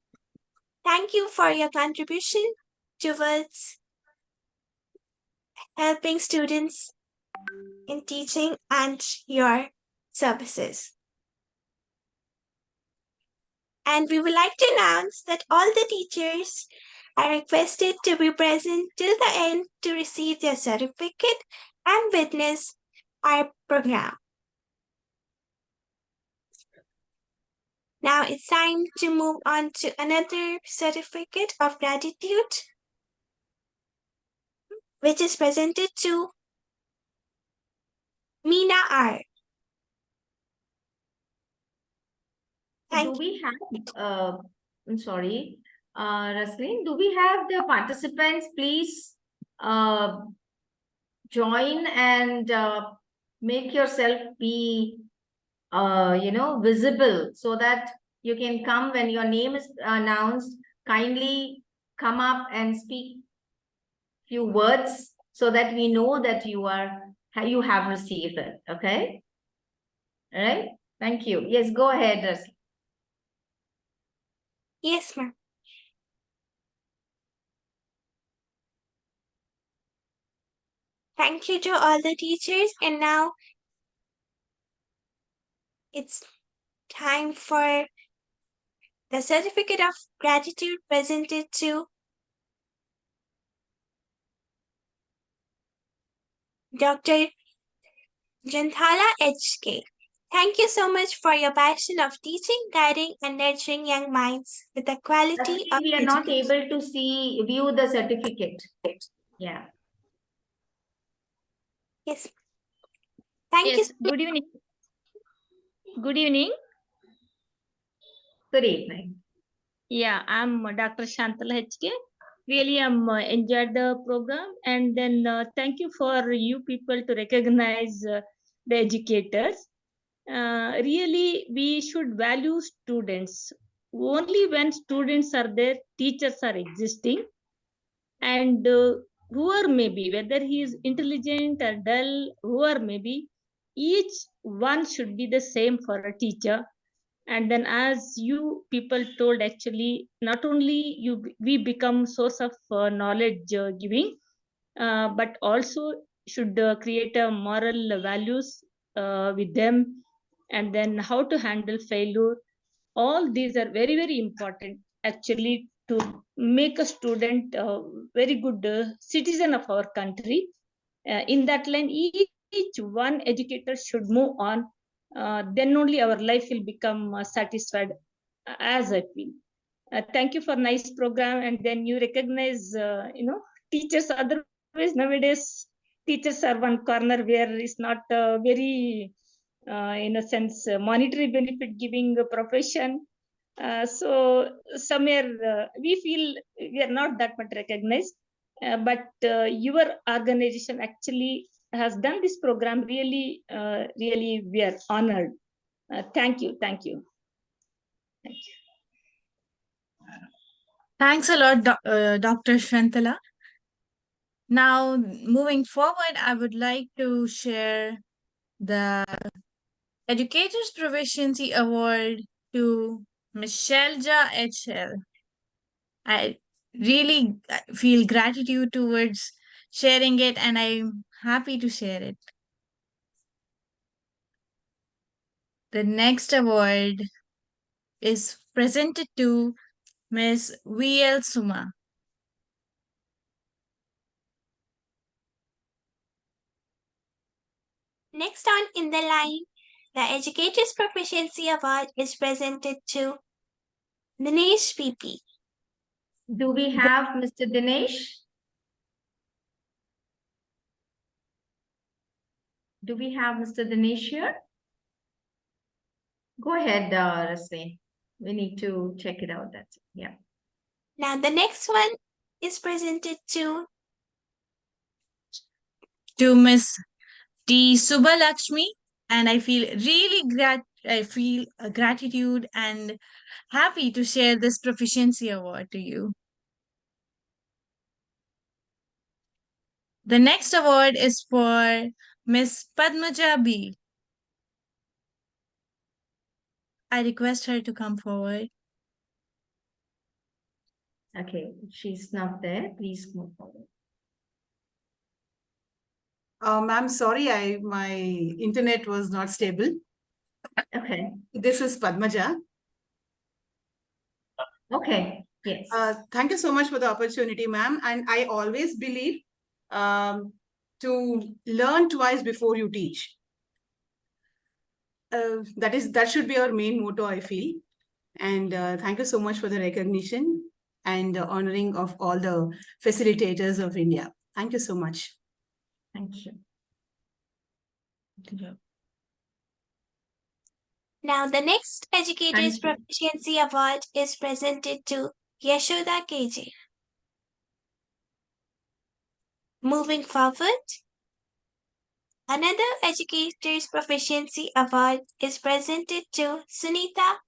Thank you for your contribution towards helping students in teaching and your services. And we would like to announce that all the teachers are requested to be present till the end to receive their certificate and witness our program. Now it's time to move on to another certificate of gratitude, which is presented to Meena R. Do we have, I'm sorry, Raslin, do we have the participants please join and make yourself be, visible so that you can come when your name is announced. Kindly come up and speak few words so that we know that you have received it. Okay. All right. Thank you. Yes, go ahead, Rasleen. Yes, ma'am. Thank you to all the teachers. And now it's time for the certificate of gratitude presented to Dr. Janthala HK. Thank you so much for your passion of teaching, guiding, and nurturing young minds with the quality Rasleen, of we are not education. able to view the certificate. Yeah. Yes. Thank you. Yes, good evening. Good evening. Good evening. Yeah, I'm Dr. Shantala HK. Really, I'm enjoyed the program, and then thank you for you people to recognize the educators. Really, we should value students. Only when students are there, teachers are existing, and whoever maybe, whether he is intelligent or dull, whoever maybe, each one should be the same for a teacher. And then as you people told, actually not only we become source of knowledge giving, but also should create a moral values with them, and then how to handle failure. All these are very very important actually to make a student very good citizen of our country. In that line, each one educator should move on. Then only our life will become satisfied, as I feel. Thank you for nice program, and then you recognize, teachers. Otherwise, nowadays teachers are one corner where it's not very, in a sense, monetary benefit giving profession. So somewhere we feel we are not that much recognized. But your organization actually has done this program. Really, really, we are honored. Thank you, thank you, thank you. Thanks a lot, Dr. Shantala. Now, moving forward, I would like to share the Educators Proficiency Award to Ms. Shelja HL. I really feel gratitude towards sharing it, and I'm happy to share it. The next award is presented to Ms. VL Suma. Next on in the line, the Educators Proficiency Award is presented to Dinesh PP. Do we have Mr. Dinesh? Do we have Mr. Dinesh here? Go ahead, Rasleen. We need to check it out. That's it. Yeah. Now the next one is presented to Miss T. Subbalakshmi, and I feel really gratitude and happy to share this proficiency award to you. The next award is for Miss Padmaja B. I request her to come forward. Okay, if she's not there, please move forward. Ma'am, sorry, my internet was not stable. Okay. This is Padmaja. Okay, yes. Thank you so much for the opportunity, ma'am. And I always believe to learn twice before you teach. That should be our main motto, I feel. And thank you so much for the recognition and the honoring of all the facilitators of India. Thank you so much. Thank you. Now the next Educators Proficiency Award is presented to Yashoda KJ. Moving forward, another Educators Proficiency Award is presented to Sunita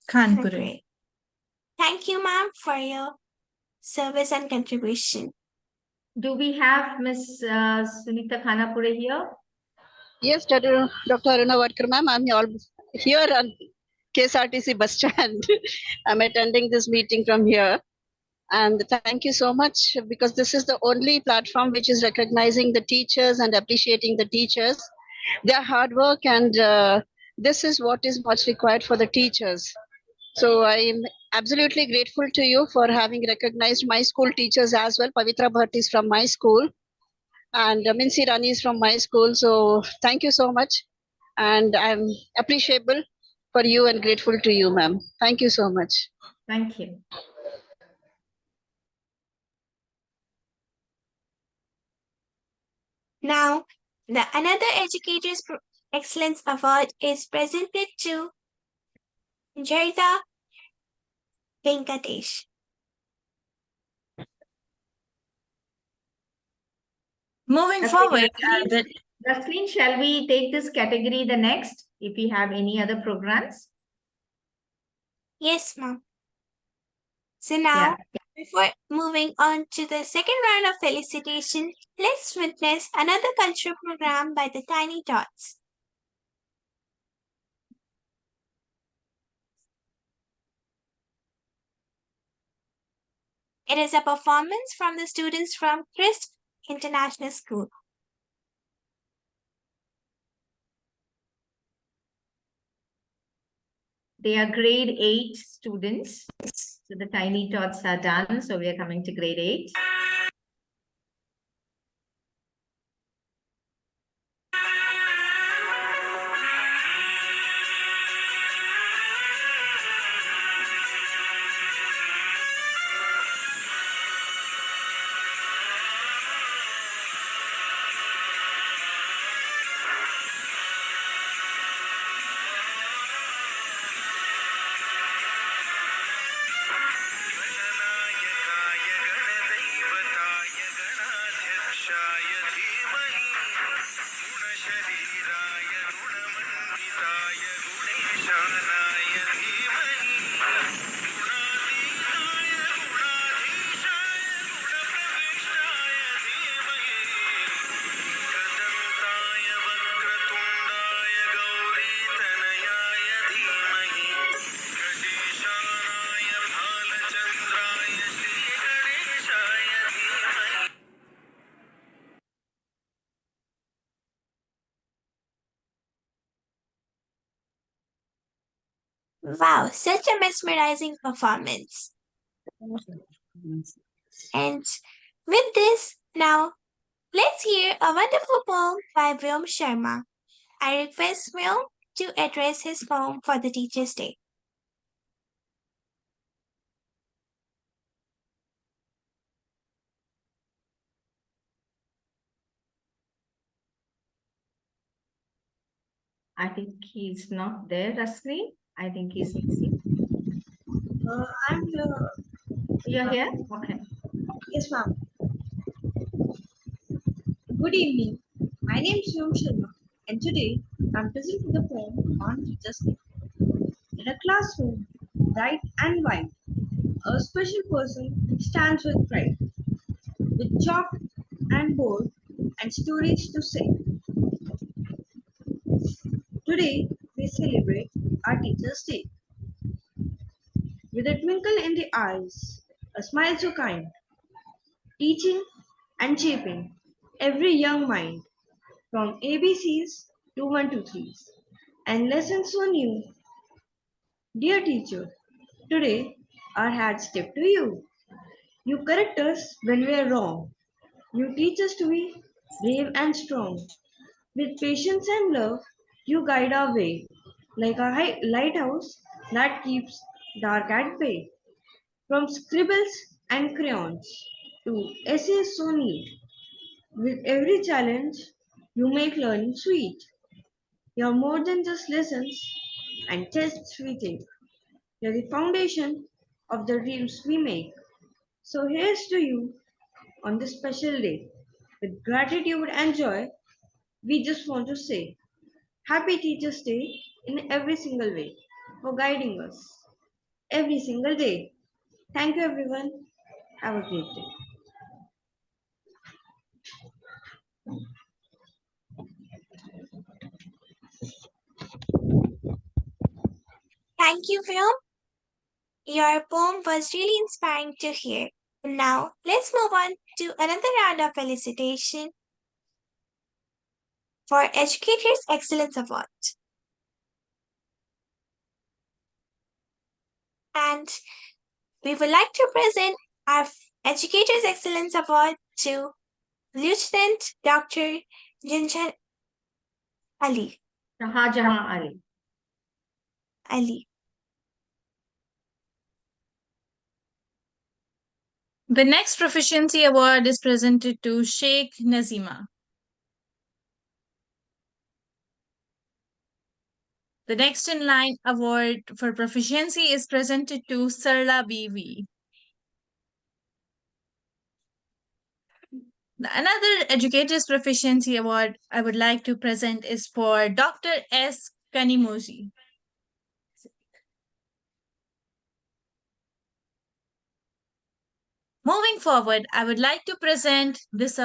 Kanpure. Thank you, ma'am, for your service and contribution. Do we have Miss Sunita Khanapure here? Yes, Dr. Aruna Vadkar ma'am, I'm here on KSRTC bus stand. I'm attending this meeting from here. And thank you so much, because this is the only platform which is recognizing the teachers and appreciating the teachers, their hard work, and this is what is much required for the teachers. So I'm absolutely grateful to you for having recognized my school teachers as well. Pavitra Bhatt is from my school, and Minsi Rani is from my school. So thank you so much. And I'm appreciable for you and grateful to you, ma'am. Thank you so much. Thank you. Now, the another Educators Excellence Award is presented to Jarida Venkatesh. Moving Okay, forward, Raslin, shall we take this category the next, if we have any other programs? Yes, ma'am. So now, before moving on to the second round of felicitation, let's witness another cultural program by the Tiny Tots. It is a performance from the students from Christ International School. They are grade 8 students. So the Tiny Tots are done. So we are coming to grade 8. Wow, such a mesmerizing performance. And with this, now let's hear a wonderful poem by Vyom Sharma. I request Vyom to address his poem for the Teacher's Day. I think he's not there, Raslin. I think he's missing. I'm here. You're here? Okay. Yes, ma'am. Good evening. My name is Vyom Sharma, and today I'm presenting the poem on Teacher's Day. In a classroom, bright and white, a special person stands with pride, with chalk and board and stories to say. Today, we celebrate our Teacher's Day. With a twinkle in the eyes, a smile so kind, teaching and shaping every young mind, from ABCs to 1 to 3s, and lessons so new. Dear teacher, today our hats tip to you. You correct us when we are wrong. You teach us to be brave and strong. With patience and love, you guide our way, like a lighthouse that keeps dark at bay. From scribbles and crayons to essays so neat, with every challenge, you make learning sweet. You're more than just lessons and tests we take. You're the foundation of the dreams we make. So here's to you on this special day. With gratitude and joy, we just want to say Happy Teacher's Day in every single way for guiding us every single day. Thank you, everyone. Have a great day. Thank you, Vyom. Your poem was really inspiring to hear. Now, let's move on to another round of felicitation for Educators Excellence Award. And we would like to present our Educators Excellence Award to Lieutenant Dr. Junjan Ali. Shahjahan Ali. The next Proficiency Award is presented to Sheikh Nazima. The next in line award for proficiency is presented to Sarla BV. Another Educators Proficiency Award I would like to present is for Dr. S. Kanimoji. Moving forward, I would like to present this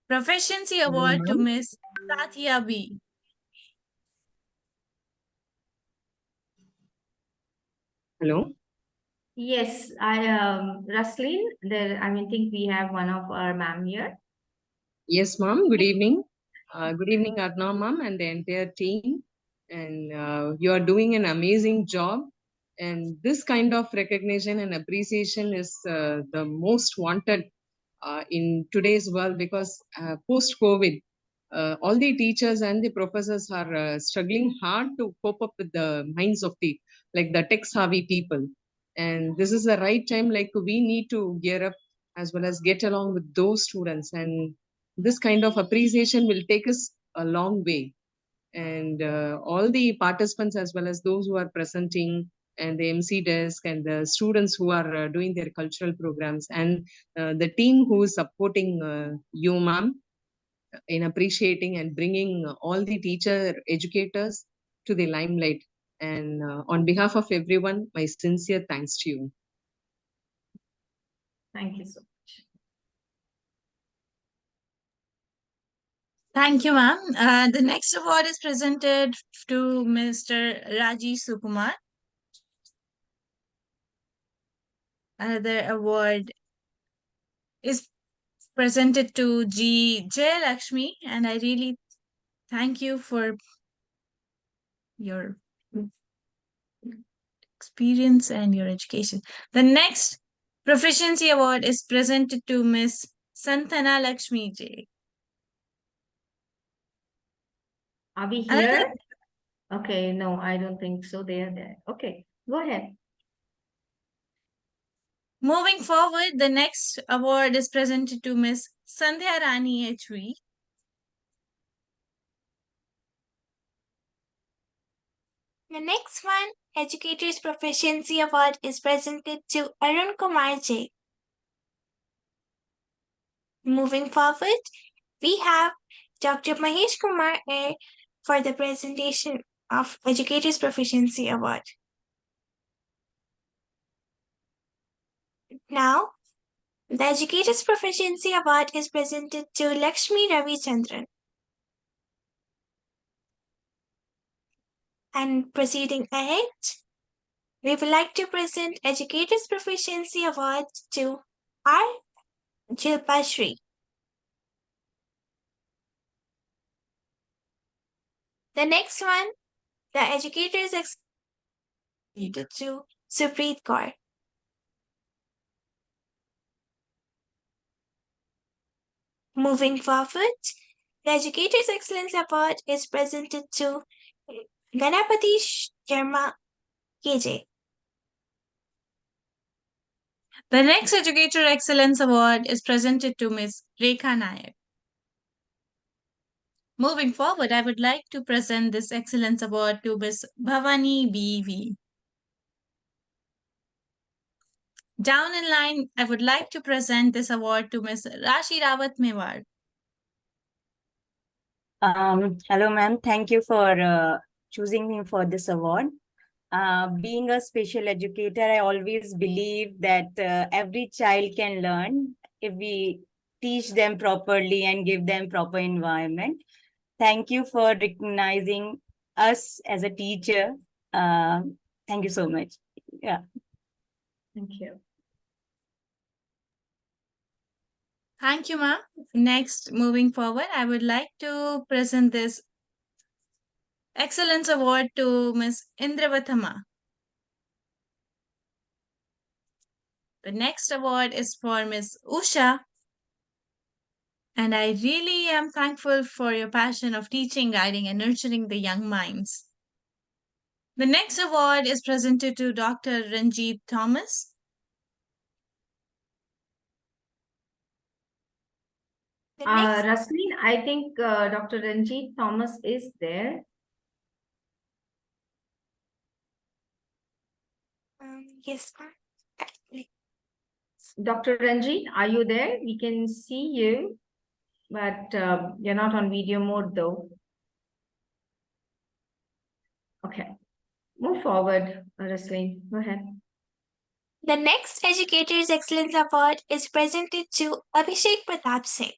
Proficiency Award to Ms. Satya B. Hello. Yes, Raslin, think we have one of our ma'am here. Yes, ma'am. Good evening. Good evening, Arna, ma'am, and the entire team. And you are doing an amazing job. And this kind of recognition and appreciation is the most wanted in today's world, because post-COVID, all the teachers and the professors are struggling hard to cope up with the minds of the tech-savvy people. And this is the right time, we need to gear up as well as get along with those students. And this kind of appreciation will take us a long way. And all the participants as well as those who are presenting, and the MC desk, and the students who are doing their cultural programs, and the team who is supporting you, ma'am, in appreciating and bringing all the teacher educators to the limelight. And on behalf of everyone, my sincere thanks to you. Thank you so much. Thank you, ma'am. The next award is presented to Mr. Raji Sukumar. Another award is presented to G. Jayalakshmi, and I really thank you for your experience and your education. The next Proficiency Award is presented to Miss Santana Lakshmi J. Are we here? Okay, no, I don't think so. They are there. Okay, go ahead. Moving forward, the next award is presented to Miss Sandhya Rani HV. The next one, Educators Proficiency Award, is presented to Arun Kumar J. Moving forward, we have Dr. Mahesh Kumar A for the presentation of Educators Proficiency Award. Now, the Educators Proficiency Award is presented to Lakshmi Ravichandran. And proceeding ahead, we would like to present Educators Proficiency Award to R. Jilpa Shri. The next one, the Educators to Supreet Kaur. Moving forward, the Educators Excellence Award is presented to Ganapati Sharma KJ. The next Educator Excellence Award is presented to Ms. Rekha Nayak. Moving forward, I would like to present this Excellence Award to Ms. Bhavani BV. Down in line, I would like to present this award to Ms. Rashi Rawat Mewar. Hello, ma'am. Thank you for choosing me for this award. Being a special educator, I always believe that every child can learn if we teach them properly and give them proper environment. Thank you for recognizing us as a teacher. Thank you so much. Yeah. Thank you. Thank you, ma'am. Next, moving forward, I would like to present this Excellence Award to Ms. Indravathama. The next award is for Ms. Usha. And I really am thankful for your passion of teaching, guiding, and nurturing the young minds. The next award is presented to Dr. Ranjit Thomas. Rasleen, I think Dr. Ranjit Thomas is there. Yes, ma'am. Dr. Ranjit, are you there? We can see you, but you're not on video mode though. Okay, move forward, Rasleen. Go ahead. The next Educators Excellence Award is presented to Abhishek Pratap Singh.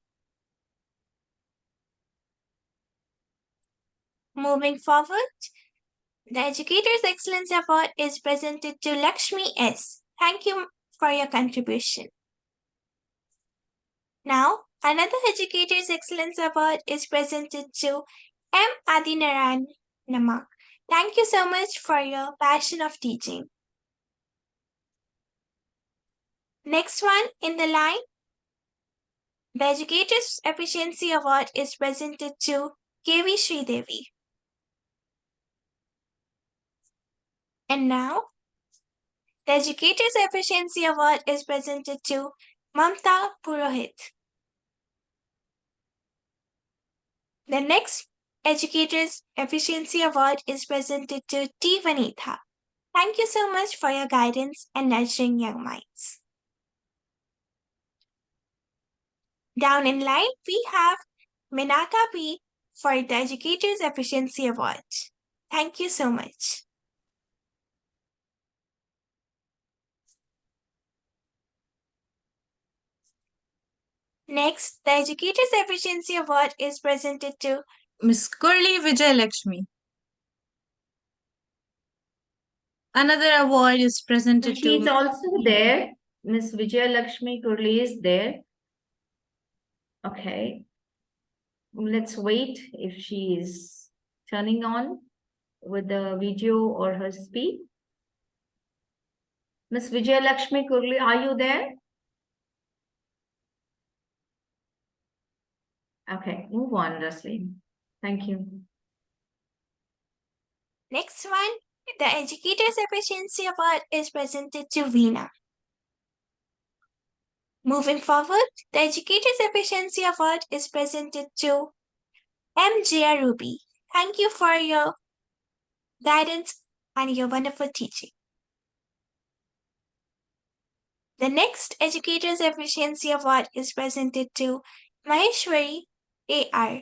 Moving forward, the Educators Excellence Award is presented to Lakshmi S. Thank you for your contribution. Now, another Educators Excellence Award is presented to M. Adinarayan Namak. Thank you so much for your passion of teaching. Next one in the line, the Educators Efficiency Award is presented to K.V. Sridevi. And now, the Educators Efficiency Award is presented to Mamta Purohit. The next Educators Efficiency Award is presented to T. Vanitha. Thank you so much for your guidance and nurturing young minds. Down in line, we have Minaka P. for the Educators Efficiency Award. Thank you so much. Next, the Educators Efficiency Award is presented to Ms. Kurli Vijay Lakshmi. Another award is presented to... She's also there. Ms. Vijay Lakshmi Kurli is there. Okay. Let's wait if she is turning on with the video or her speak. Ms. Vijay Lakshmi Kurli, are you there? Okay, move on, Rasleen. Thank you. Next one, the Educators Efficiency Award is presented to Veena. Moving forward, the Educators Efficiency Award is presented to M. J. Ruby. Thank you for your guidance and your wonderful teaching. The next Educators Efficiency Award is presented to Maheshwari A.R.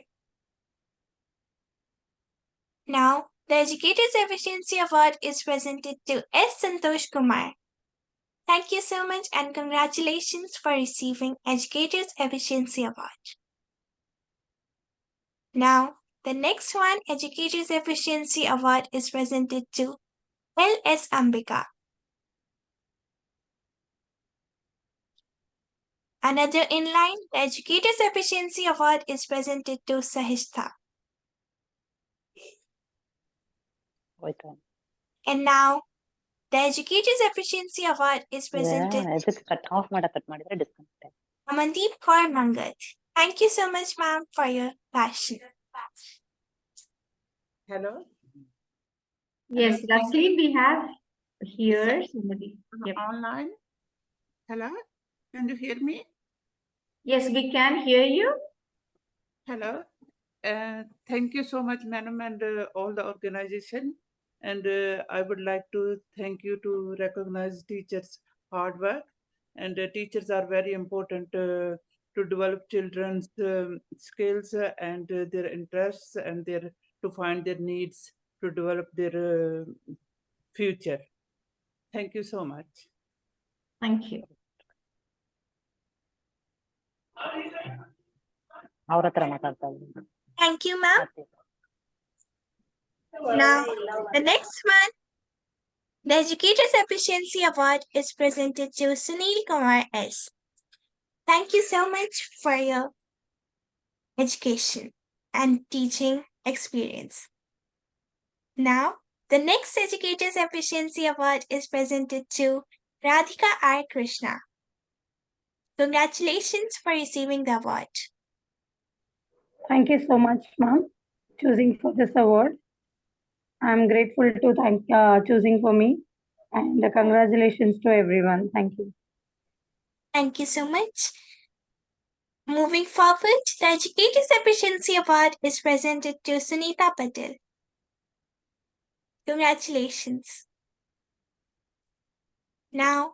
Now, the Educators Efficiency Award is presented to S. Santosh Kumar. Thank you so much and congratulations for receiving Educators Efficiency Award. Now, the next one, Educators Efficiency Award is presented to L.S. Ambika. Another in line, the Educators Efficiency Award is presented to Sahishta. And now, the Educators Efficiency Award is presented to Amandeep Kaur Mangat. Thank you so much, ma'am, for your passion. Hello? Yes, Rasleen, we have here somebody. Yep. Online? Hello? Can you hear me? Yes, we can hear you. Hello? Thank you so much, madam, and all the organization. And I would like to thank you to recognize teachers' hard work. And teachers are very important to develop children's skills and their interests and to find their needs, to develop their future. Thank you so much. Thank you. Thank you, ma'am. Now, the next one, the Educators Efficiency Award is presented to Sunil Kumar S. Thank you so much for your education and teaching experience. Now, the next Educators Efficiency Award is presented to Radhika R. Krishna. Congratulations for receiving the award. Thank you so much, ma'am, choosing for this award. I'm grateful to thank choosing for me, and congratulations to everyone. Thank you. Thank you so much. Moving forward, the Educators Efficiency Award is presented to Sunita Patel. Congratulations. Now,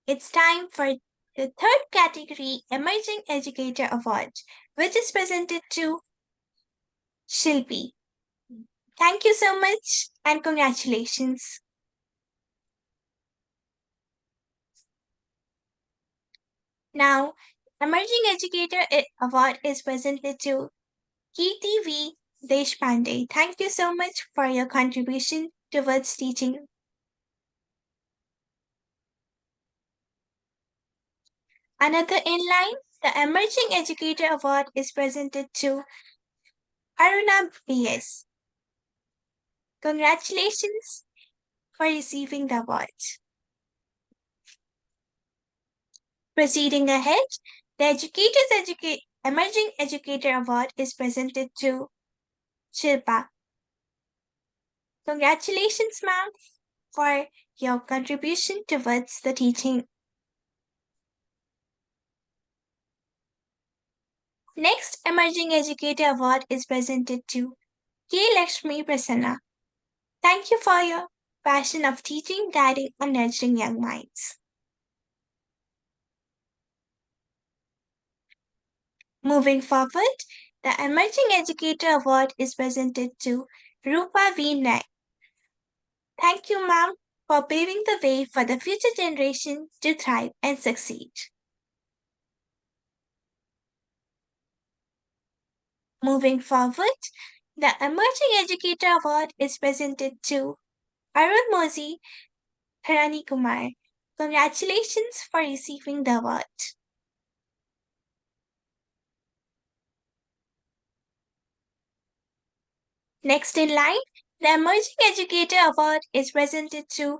it's time for the third category, Emerging Educator Award, which is presented to Shilpi. Thank you so much and congratulations. Now, Emerging Educator Award is presented to Kirti V. Deshpande. Thank you so much for your contribution towards teaching. Another in line, the Emerging Educator Award is presented to Aruna B.S. Congratulations for receiving the award. Proceeding ahead, the Emerging Educator Award is presented to Shilpa. Congratulations, ma'am, for your contribution towards the teaching. Next Emerging Educator Award is presented to K. Lakshmi Prasanna. Thank you for your passion of teaching, guiding, and nurturing young minds. Moving forward, the Emerging Educator Award is presented to Rupa V. Naik. Thank you, ma'am, for paving the way for the future generation to thrive and succeed. Moving forward, the Emerging Educator Award is presented to Arun Mozi Harani Kumar. Congratulations for receiving the award. Next in line, the Emerging Educator Award is presented to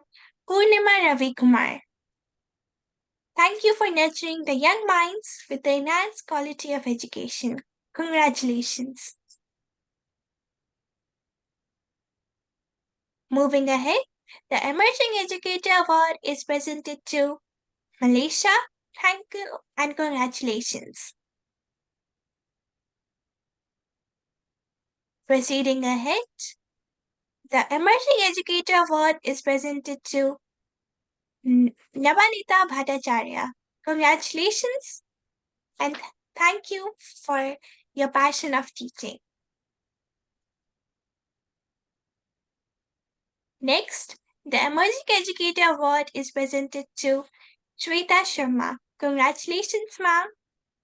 Purnima Ravi Kumar. Thank you for nurturing the young minds with the enhanced quality of education. Congratulations. Moving ahead, the Emerging Educator Award is presented to Malaysia. Thank you and congratulations. Proceeding ahead, the Emerging Educator Award is presented to Navanita Bhattacharya. Congratulations and thank you for your passion of teaching. Next, the Emerging Educator Award is presented to Shweta Sharma. Congratulations, ma'am,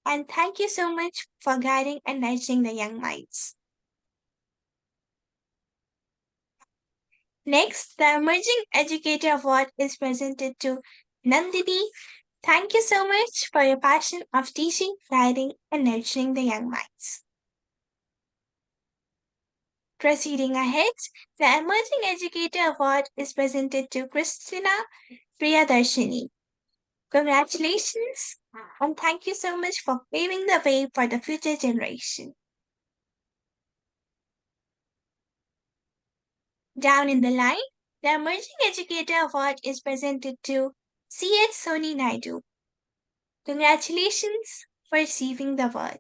and thank you so much for guiding and nurturing the young minds. Next, the Emerging Educator Award is presented to Nandini. Thank you so much for your passion of teaching, guiding, and nurturing the young minds. Proceeding ahead, the Emerging Educator Award is presented to Christina Priyadarshini. Congratulations and thank you so much for paving the way for the future generation. Down in the line, the Emerging Educator Award is presented to C.H. Soni Naidu. Congratulations for receiving the award.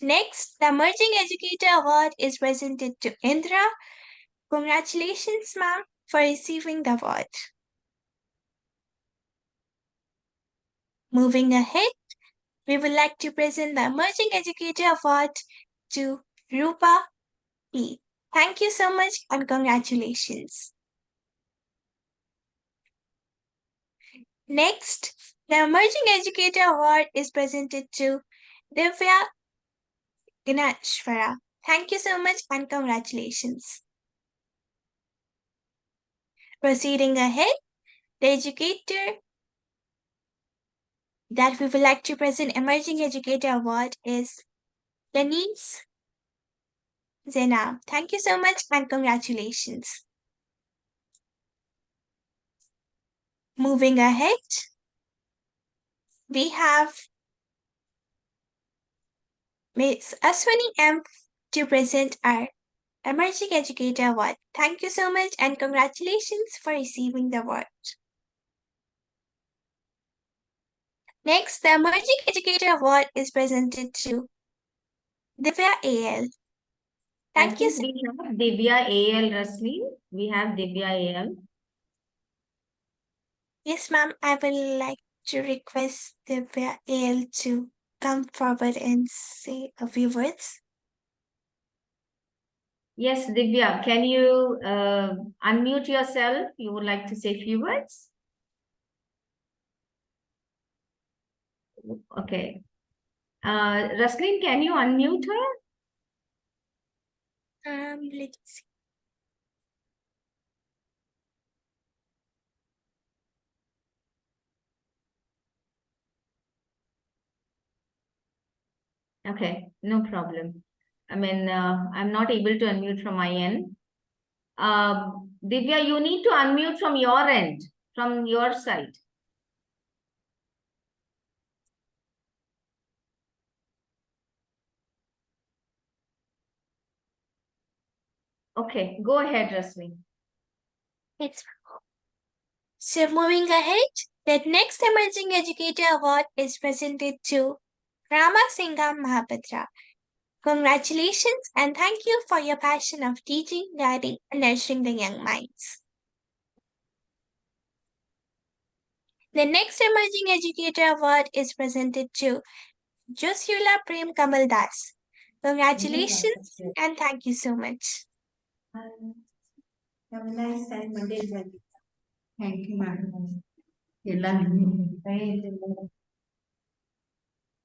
Next, the Emerging Educator Award is presented to Indra. Congratulations, ma'am, for receiving the award. Moving ahead, we would like to present the Emerging Educator Award to Rupa P. Thank you so much and congratulations. Next, the Emerging Educator Award is presented to Divya Ganeshwara. Thank you so much and congratulations. Proceeding ahead, the educator that we would like to present Emerging Educator Award is Denise Zena. Thank you so much and congratulations. Moving ahead, we have Ms. Aswani M to present our Emerging Educator Award. Thank you so much and congratulations for receiving the award. Next, the Emerging Educator Award is presented to Divya AL. Thank you. We have Divya AL, Rasleen. We have Divya AL. Yes, ma'am. I would like to request Divya AL to come forward and say a few words. Yes, Divya, can you unmute yourself? You would like to say a few words? Okay. Rasleen, can you unmute her? Let's see. Okay, no problem. I mean, I'm not able to unmute from my end. Divya, you need to unmute from your end, from your side. Okay, go ahead, Rasleen. So moving ahead, the next Emerging Educator Award is presented to Rama Singham Mahapatra. Congratulations and thank you for your passion of teaching, guiding, and nurturing the young minds. The next Emerging Educator Award is presented to Josula Prem Kamal Das. Congratulations and thank you so much. Have a nice time, Monday. Thank you, madam.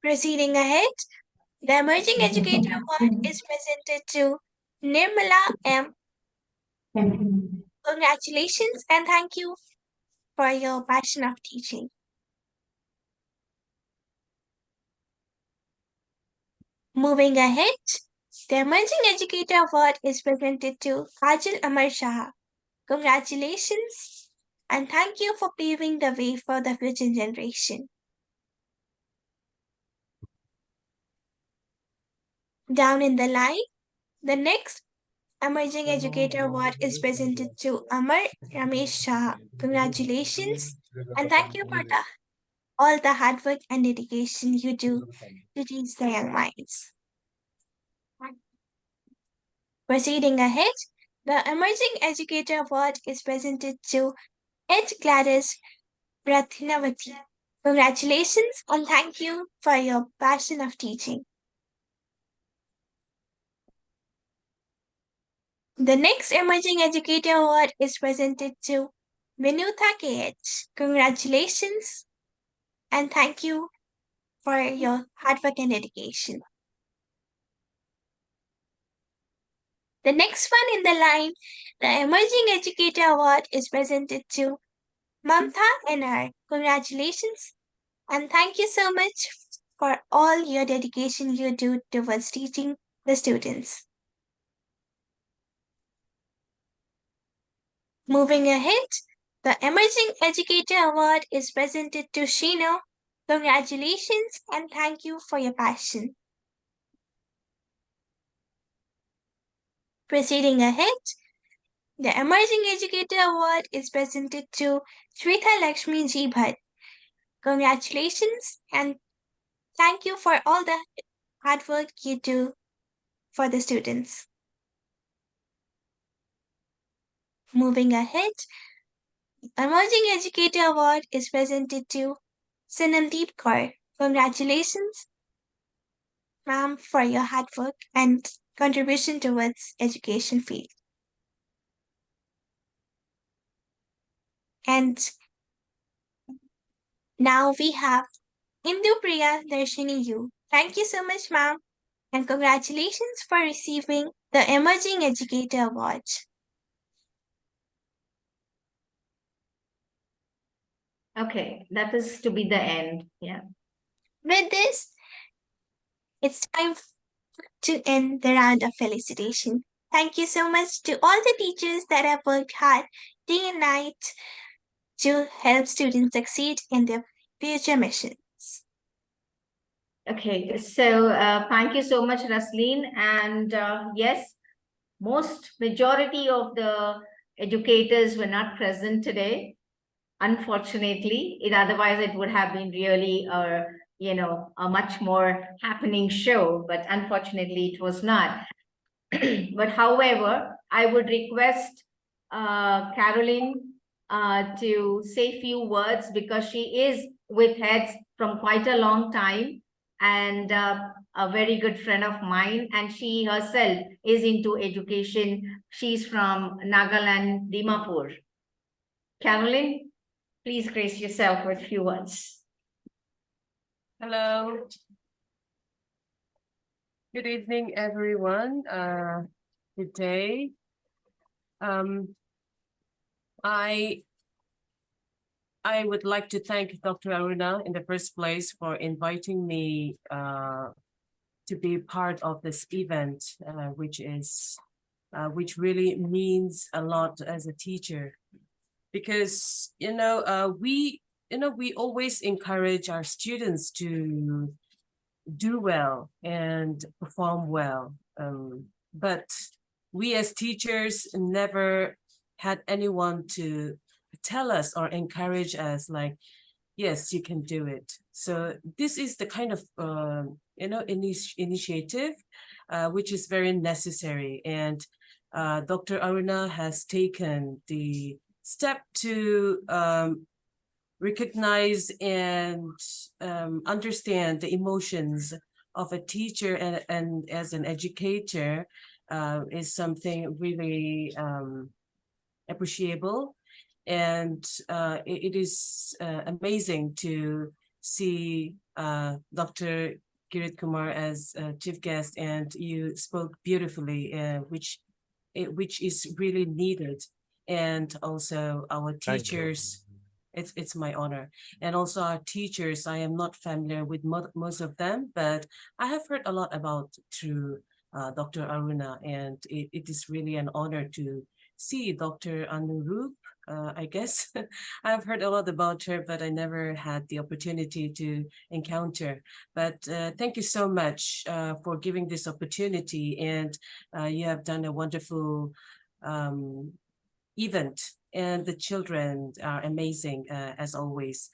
Proceeding ahead, the Emerging Educator Award is presented to Nirmala M. Congratulations and thank you for your passion of teaching. Moving ahead, the Emerging Educator Award is presented to Kajal Amar Shah. Congratulations and thank you for paving the way for the future generation. Down in the line, the next Emerging Educator Award is presented to Amar Ramesh Shah. Congratulations and thank you for all the hard work and dedication you do to teach the young minds. Proceeding ahead, the Emerging Educator Award is presented to H. Gladys Rathinavati. Congratulations and thank you for your passion of teaching. The next Emerging Educator Award is presented to Vinutha KH. Congratulations and thank you for your hard work and dedication. The next one in the line, the Emerging Educator Award is presented to Mamta NR. Congratulations and thank you so much for all your dedication you do towards teaching the students. Moving ahead, the Emerging Educator Award is presented to Shino. Congratulations and thank you for your passion. Proceeding ahead, the Emerging Educator Award is presented to Shweta Lakshmi G. Bhatt. Congratulations and thank you for all the hard work you do for the students. Moving ahead, Emerging Educator Award is presented to Sinandeep Kaur. Congratulations, ma'am, for your hard work and contribution towards education field. And now we have Indu Priya Darshini U. Thank you so much, ma'am, and congratulations for receiving the Emerging Educator Award. Okay, that is to be the end. Yeah. With this, it's time to end the round of felicitation. Thank you so much to all the teachers that have worked hard day and night to help students succeed in their future missions. Okay, so thank you so much, Rasleen. And yes, majority of the educators were not present today. Unfortunately, otherwise it would have been really a much more happening show, but unfortunately it was not. But however, I would request Caroline to say a few words, because she is with Heads from quite a long time and a very good friend of mine, and she herself is into education. She's from Nagaland, Dimapur. Caroline, please grace yourself with a few words. Hello. Good evening, everyone. Good day. I would like to thank Dr. Aruna in the first place for inviting me to be part of this event, which really means a lot as a teacher, because we always encourage our students to do well and perform well, but we as teachers never had anyone to tell us or encourage us like, yes, you can do it. So this is the kind of initiative which is very necessary, and Dr. Aruna has taken the step to recognize and understand the emotions of a teacher and as an educator is something really appreciable. And it is amazing to see Dr. Kirit Kumar as chief guest, and you spoke beautifully, which is really needed. And also our teachers, it's my honor. And also our teachers, I am not familiar with most of them, but I have heard a lot about through Dr. Aruna, and it is really an honor to see Dr. Anurup. I guess I've heard a lot about her, but I never had the opportunity to encounter. But thank you so much for giving this opportunity, and you have done a wonderful event, and the children are amazing as always.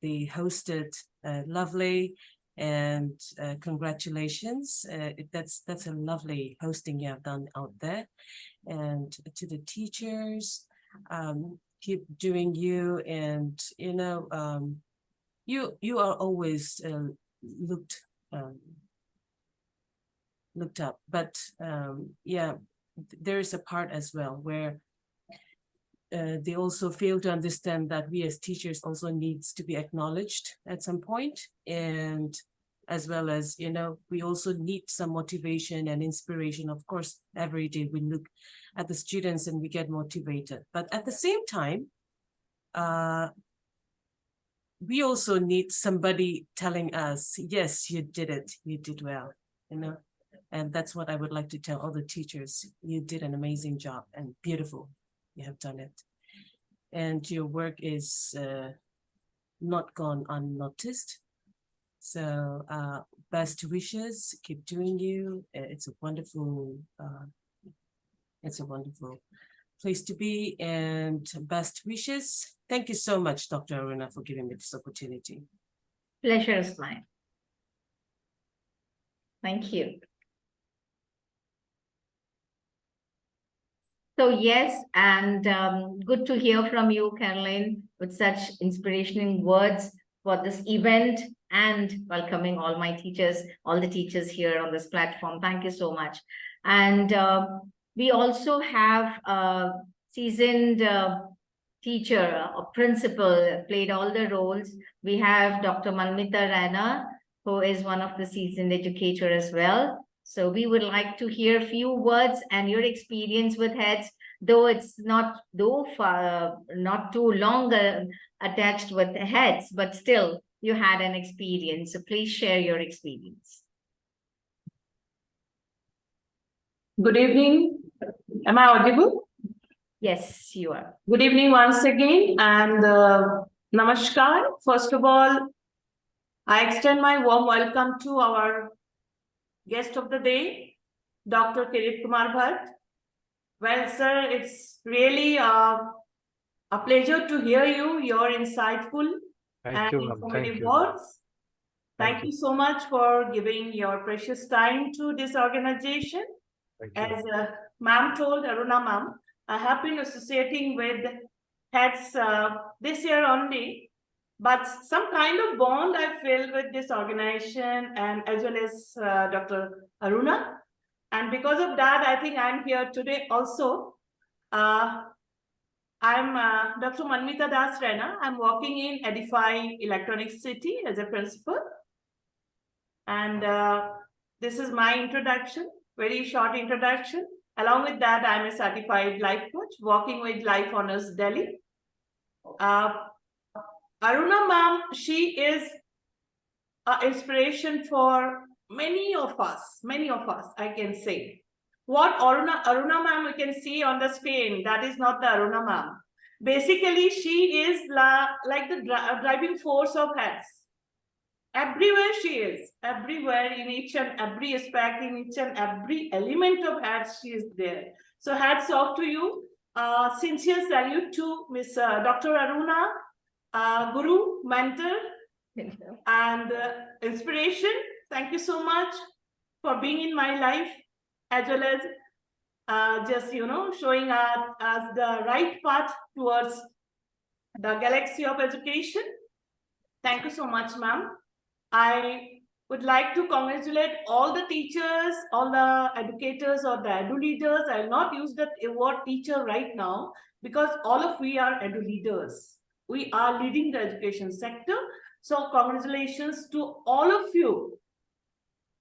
They hosted lovely, and congratulations. That's a lovely hosting you have done out there. And to the teachers, keep doing you, and you are always looked up, but yeah, there is a part as well where they also fail to understand that we as teachers also needs to be acknowledged at some point, and as well as we also need some motivation and inspiration. Of course, every day we look at the students and we get motivated, but at the same time we also need somebody telling us, yes, you did it, you did well, and that's what I would like to tell all the teachers. You did an amazing job, and beautiful, you have done it, and your work is not gone unnoticed. So best wishes, keep doing you. It's a wonderful place to be, and best wishes. Thank you so much, Dr. Aruna, for giving me this opportunity. Pleasure is mine. Thank you. So yes, and good to hear from you, Caroline, with such inspirational words for this event. and welcoming all my teachers, all the teachers here on this platform. Thank you so much. And we also have a seasoned teacher, a principal, played all the roles. We have Dr. Manmita Rana, who is one of the seasoned educator as well. So we would like to hear a few words and your experience with heads, though it's not not too long attached with the heads, but still you had an experience. So please share your experience. Good evening. Am I audible? Yes, you are. Good evening once again, and namaskar. First of all, I extend my warm welcome to our guest of the day, Dr. Kirit Kumar Bhatt. Well, sir, it's really a pleasure to hear you, your insightful and informative words. Thank you so much for giving your precious time to this organization. As ma'am told, Aruna ma'am, I have been associating with heads this year only, but some kind of bond I feel with this organization and as well as Dr. Aruna. And because of that, I think I'm here today also. I'm Dr. Manmita Das Rana. I'm working in Edify Electronic City as a principal. And this is my introduction, very short introduction. Along with that, I'm a certified life coach working with Life Honors Delhi. Aruna ma'am, she is an inspiration for many of us, I can say. What Aruna ma'am we can see on the screen, that is not the Aruna ma'am. Basically, she is like the driving force of heads. Everywhere she is, everywhere in each and every aspect, in each and every element of heads, she is there. So hats off to you. Sincere salute to Miss Dr. Aruna, Guru, mentor, and inspiration. Thank you so much for being in my life, as well as just, showing us the right path towards the galaxy of education. Thank you so much, ma'am. I would like to congratulate all the teachers, all the educators or the edu leaders. I will not use the word teacher right now because all of we are edu leaders. We are leading the education sector. So congratulations to all of you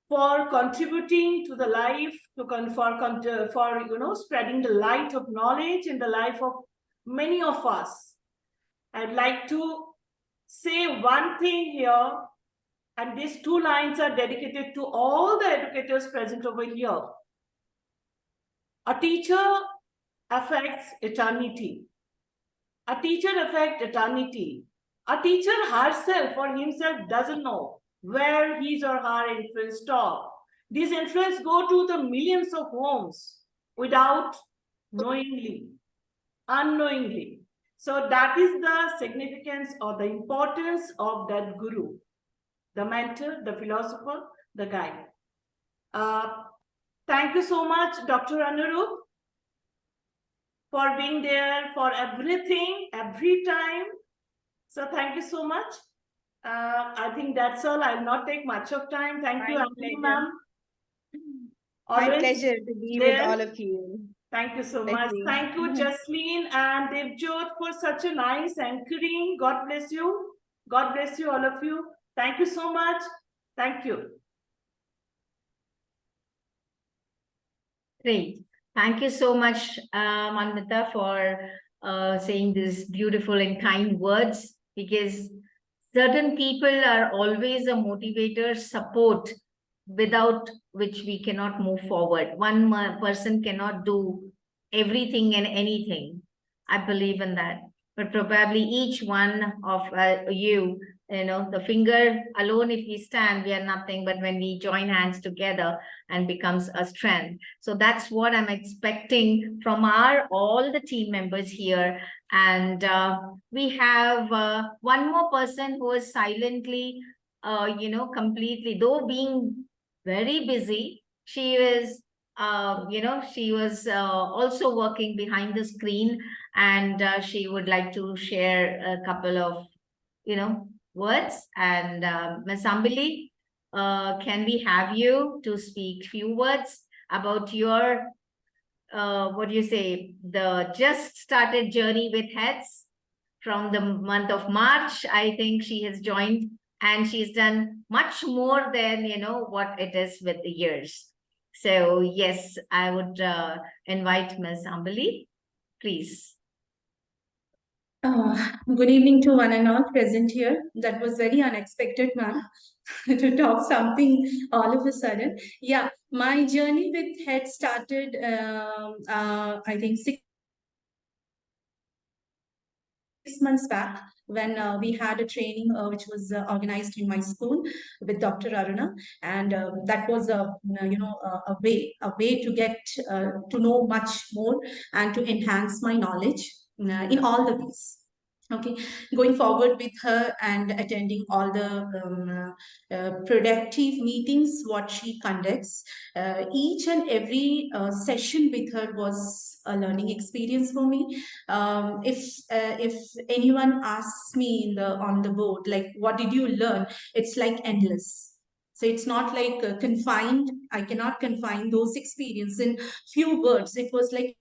for contributing to the life, for spreading the light of knowledge in the life of many of us. I'd like to say one thing here, and these 2 lines are dedicated to all the educators present over here. A teacher affects eternity. A teacher affects eternity. A teacher herself or himself doesn't know where his or her influence stop. These influence go to the millions of homes without knowingly, unknowingly. So that is the significance or the importance of that guru, the mentor, the philosopher, the guide. Thank you so much, Dr. Anurup, for being there for everything, every time. So thank you so much. I think that's all. I'll not take much of time. Thank you, ma'am. My pleasure to be with all of you. Thank you so much. Thank you, Jasleen and Devjot, for such a nice anchoring. God bless you. God bless you, all of you. Thank you so much. Thank you. Great. Thank you so much, Manmita, for saying these beautiful and kind words, because certain people are always a motivator, support, without which we cannot move forward. One person cannot do everything and anything. I believe in that. But probably each one of you, the finger alone, if we stand, we are nothing. But when we join hands together and becomes a strength. So that's what I'm expecting from all the team members here. And we have one more person who is silently, completely, though being very busy, she is, she was also working behind the screen, and she would like to share a couple of, words. And Ms. Ambali, can we have you to speak few words about your, what do you say, the just started journey with HETS from the month of March? I think she has joined and she's done much more than, what it is with the years. So yes, I would invite Ms. Ambali, please. Good evening to one and all present here. That was very unexpected, ma'am, to talk something all of a sudden. Yeah, my journey with HED started, I think, 6 months back when we had a training which was organized in my school with Dr. Aruna, and that was a way to get to know much more and to enhance my knowledge in all the ways. Okay, going forward with her and attending all the productive meetings what she conducts, each and every session with her was a learning experience for me. If anyone asks me on the board, like, what did you learn? It's like endless. So it's not like confined. I cannot confine those experiences in few words. It was like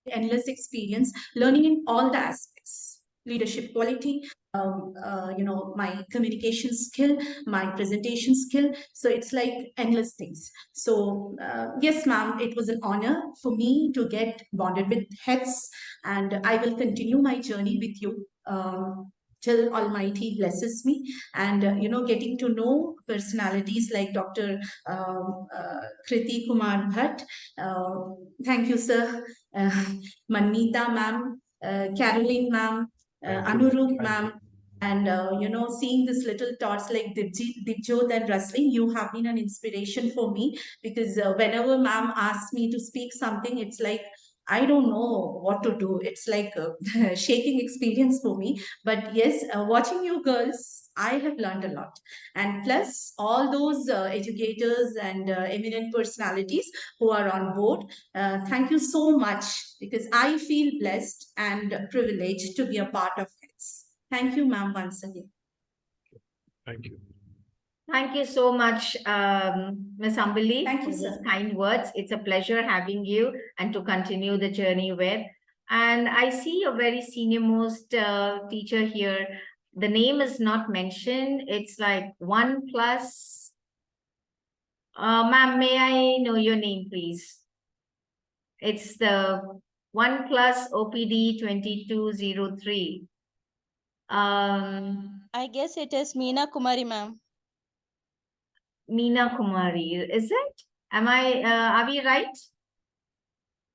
endless experience, learning in all the aspects, leadership quality, my communication skill, my presentation skill. So it's like endless things. So yes, ma'am, it was an honor for me to get bonded with HETS, and I will continue my journey with you till Almighty blesses me. And getting to know personalities like Dr. Kriti Kumar Bhatt. Thank you, sir. Manmeeta ma'am, Caroline ma'am, Anurup ma'am, and seeing these little tots like Dibjot and Raslin, you have been an inspiration for me, because whenever ma'am asks me to speak something, it's like I don't know what to do. It's like a shaking experience for me. But yes, watching you girls, I have learned a lot. And plus, all those educators and eminent personalities who are on board, thank you so much, because I feel blessed and privileged to be a part of it. Thank you, ma'am, once again. Thank you. Thank you so much, Ms. Ambali, Thank you, for those sir. kind words. It's a pleasure having you and to continue the journey with. And I see a very senior most teacher here. The name is not mentioned. It's like 1+. Ma'am, may I know your name, please? It's the 1+ OPD 2203. I guess it is Meena Kumari, ma'am. Meena Kumari, is it? Are we right?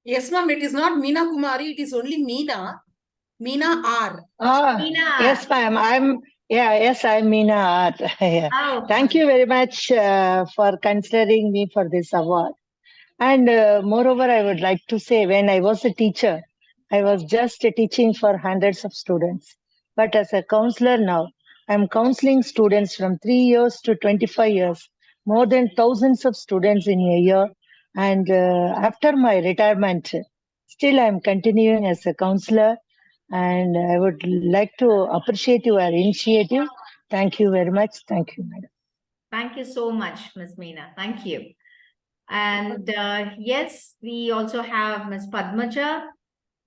Yes, ma'am. It is not Meena Kumari. It is only Meena. Meena R. Meena. Yes, ma'am. Yes, I'm Meena R. Yeah. Oh, Thank you very much for considering me for this award. And moreover, I would like to say, when I was a teacher, I was just teaching for hundreds of students. But as a counselor now, I'm counseling students from 3 years to 25 years, more than thousands of students in a year. And after my retirement, still I'm continuing as a counselor. And I would like to appreciate your initiative. Thank you very much. Thank you, madam. Thank you so much, Ms. Meena. Thank you. And yes, we also have Ms. Padmaja.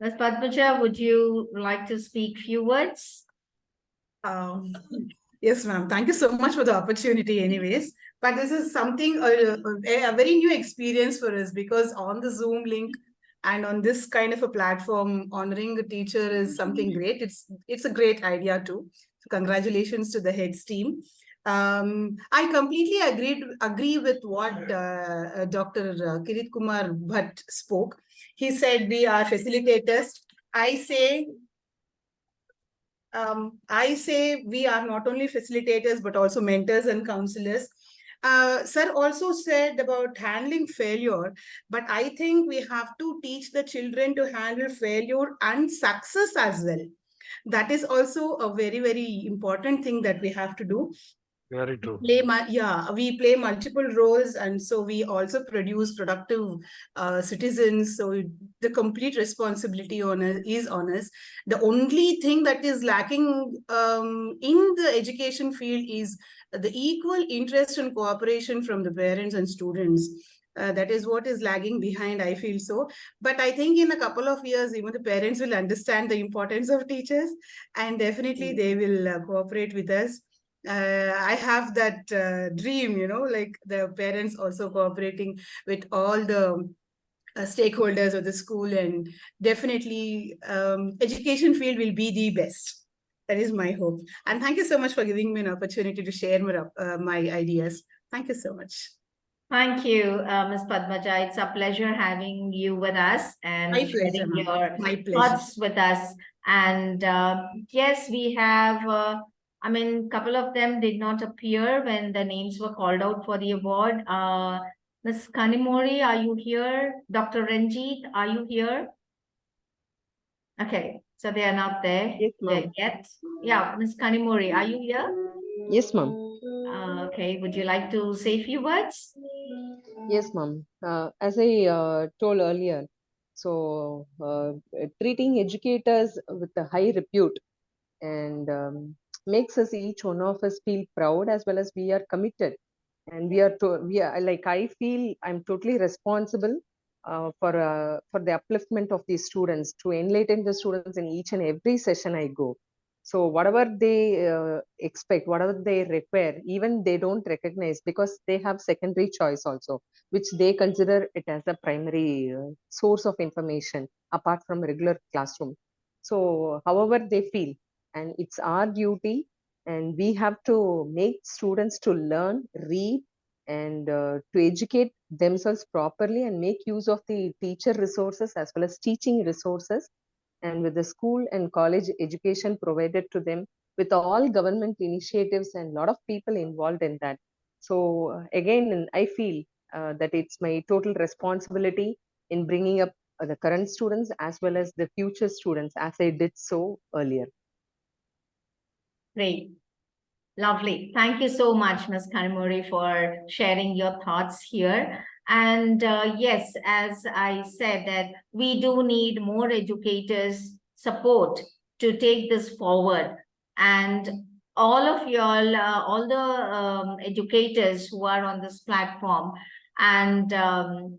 Ms. Padmaja, would you like to speak few words? Yes, ma'am. Thank you so much for the opportunity anyways. But this is something, a very new experience for us, because on the Zoom link and on this kind of a platform, honoring a teacher is something great. It's a great idea too. So congratulations to the HEDS team. I completely agree with what Dr. Kirit Kumar Bhatt spoke. He said we are facilitators. I say we are not only facilitators, but also mentors and counselors. Sir also said about handling failure, but I think we have to teach the children to handle failure and success as well. That is also a very, very important thing that we have to do. Very true. We play multiple roles, and so we also produce productive citizens. So the complete responsibility is on us. The only thing that is lacking in the education field is the equal interest and cooperation from the parents and students. That is what is lagging behind, I feel so. But I think in a couple of years, even the parents will understand the importance of teachers, and definitely they will cooperate with us. I have that dream, like the parents also cooperating with all the stakeholders of the school, and definitely education field will be the best. That is my hope. And thank you so much for giving me an opportunity to share my ideas. Thank you so much. Thank you, Ms. Padmaja. It's a pleasure having you with us and My pleasure, sharing ma'am. your My pleasure. thoughts with us. And yes, we have, I mean, a couple of them did not appear when the names were called out for the award. Ms. Kanimori, are you here? Dr. Ranjit, are you here? Okay, so they are not there yet. Yeah, Ms. Kanimori, are you here? Yes, ma'am. Okay, would you like to say a few words? Yes, ma'am. As I told earlier, so treating educators with a high repute and makes us, each one of us, feel proud, as well as we are committed, and we are like, I feel I'm totally responsible for the upliftment of the students, to enlighten the students in each and every session I go. So whatever they expect, whatever they require, even they don't recognize, because they have secondary choice also, which they consider it as a primary source of information apart from regular classroom. So however they feel, and it's our duty, and we have to make students to learn, read, and to educate themselves properly, and make use of the teacher resources as well as teaching resources, and with the school and college education provided to them, with all government initiatives and a lot of people involved in that. So again, I feel that it's my total responsibility in bringing up the current students as well as the future students, as I did so earlier. Great. Lovely. Thank you so much, Ms. Kanimori, for sharing your thoughts here. And yes, as I said, that we do need more educators' support to take this forward. And all of y'all, all the educators who are on this platform, and I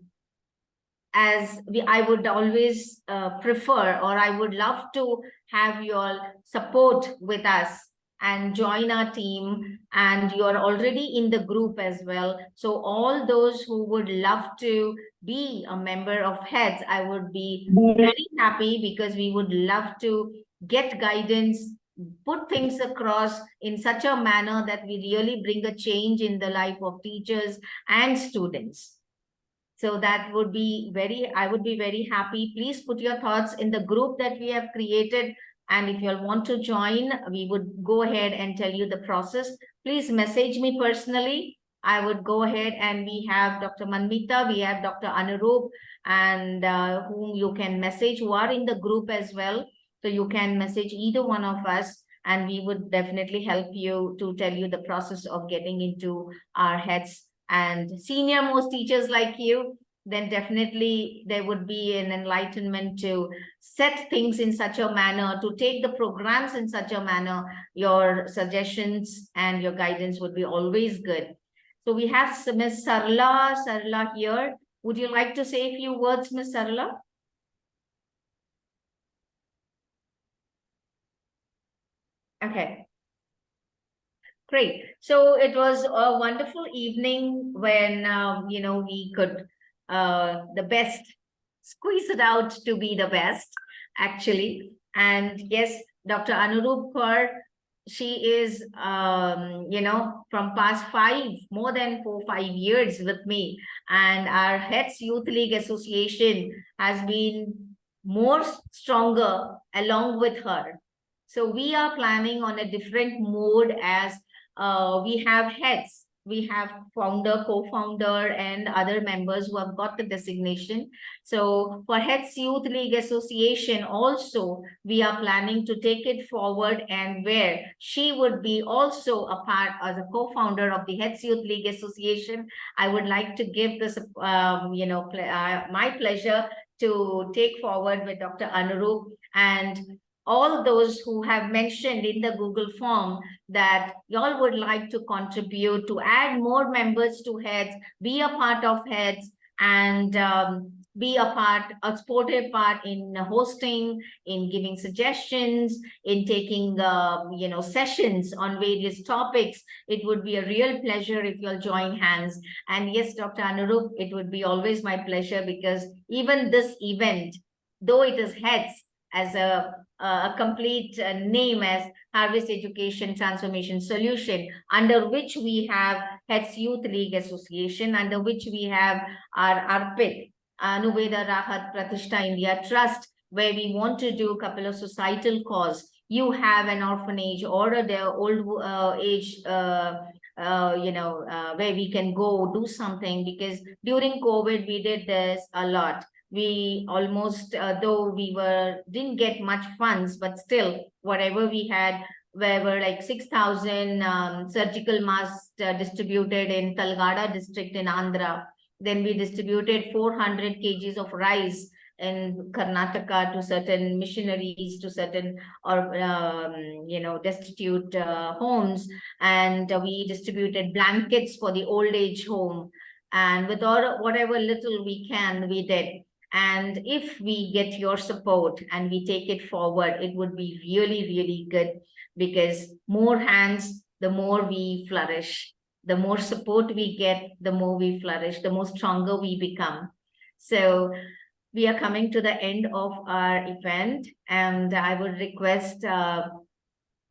would always prefer, or I would love to have your support with us and join our team, and you're already in the group as well. So all those who would love to be a member of HEADS, I would be very happy, because we would love to get guidance, put things across in such a manner that we really bring a change in the life of teachers and students. So that would be I would be very happy. Please put your thoughts in the group that we have created. And if you all want to join, we would go ahead and tell you the process. Please message me personally. I would go ahead, and we have Dr. Manmita, we have Dr. Anurup, and whom you can message, who are in the group as well. So you can message either one of us, and we would definitely help you to tell you the process of getting into our HEADS. And senior most teachers like you, then definitely there would be an enlightenment to set things in such a manner, to take the programs in such a manner. Your suggestions and your guidance would be always good. So we have Ms. Sarla here. Would you like to say a few words, Ms. Sarla? Okay. Great. So it was a wonderful evening when, we could, the best, squeeze it out to be the best, actually. And yes, Dr. Anurup Kaur, she is, from past more than 4-5 years with me. And our HEADS Youth League Association has been more stronger along with her. So we are planning on a different mode, as we have HEADS, we have founder, co-founder, and other members who have got the designation. So for Heads Youth League Association also, we are planning to take it forward, and where she would be also a part as a co-founder of the Heads Youth League Association. I would like to give this, my pleasure to take forward with Dr. Anurup and all those who have mentioned in the Google form that y'all would like to contribute to add more members to Heads, be a part of Heads, and be a supportive part in hosting, in giving suggestions, in taking sessions on various topics. It would be a real pleasure if you'll join hands. And yes, Dr. Anurup, it would be always my pleasure, because even this event, though it is Heads as a complete name as Harvest Education Transformation Solution, under which we have Heads Youth League Association, under which we have our ARPIT, Anuveda Rahat Pratishtha India Trust, where we want to do a couple of societal cause. You have an orphanage or a old age, where we can go do something, because during COVID, we did this a lot. We almost, though we didn't get much funds, but still whatever we had, were like 6,000 surgical masks distributed in Talgada district in Andhra. Then we distributed 400 kgs of rice in Karnataka to certain missionaries, to certain destitute homes, and we distributed blankets for the old age home. And with all whatever little we can, we did. And if we get your support and we take it forward, it would be really, really good, because more hands, the more we flourish. The more support we get, the more we flourish, the more stronger we become. So we are coming to the end of our event, and I would request Dr.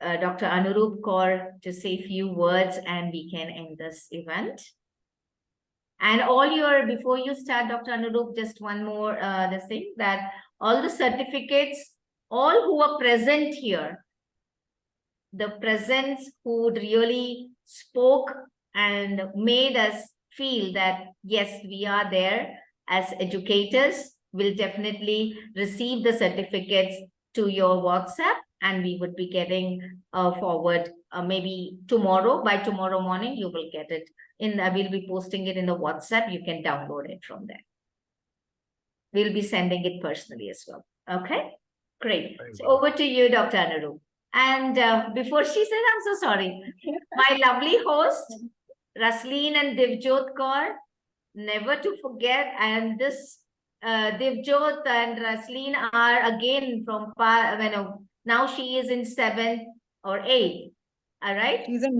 Anurup Kaur to say a few words, and we can end this event. And before you start, Dr. Anurup, just one more thing, that all the certificates, all who are present here, the presence who really spoke and made us feel that, yes, we are there as educators, will definitely receive the certificates to your WhatsApp, and we would be getting forward maybe tomorrow. By tomorrow morning, you will get it. We'll be posting it in the WhatsApp. You can download it from there. We'll be sending it personally as well. Okay, great. So over to you, Dr. Anurup. And before she says, I'm so sorry, my lovely host, Rasleen and Divjot Kaur, never to forget. And this Divjot and Rasleen are again from, now she is in 7th or 8th. All right? She's in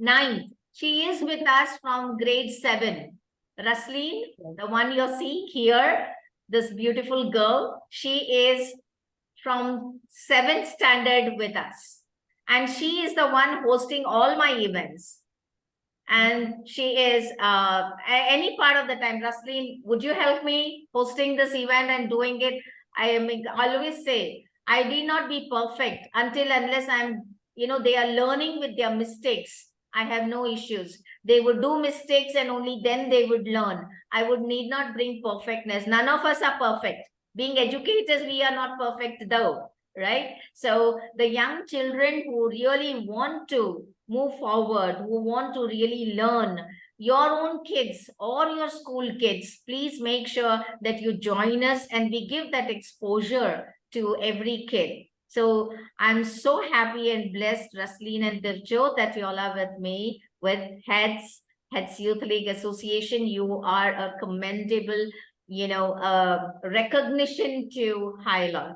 9th. She is with us from grade 7. Rasleen, the one you're seeing here, this beautiful girl, she is from 7th standard with us. And she is the one hosting all my events. And she is any part of the time. Rasleen, would you help me hosting this event and doing it? I always say, I need not be perfect unless they are learning with their mistakes. I have no issues. They would do mistakes and only then they would learn. I would need not bring perfectness. None of us are perfect. Being educators, we are not perfect though, right? So the young children who really want to move forward, who want to really learn, your own kids or your school kids, please make sure that you join us and we give that exposure to every kid. So I'm so happy and blessed, Rasleen and Divjot, that you all are with me with Heads Youth League Association. You are a commendable, recognition to Hyla,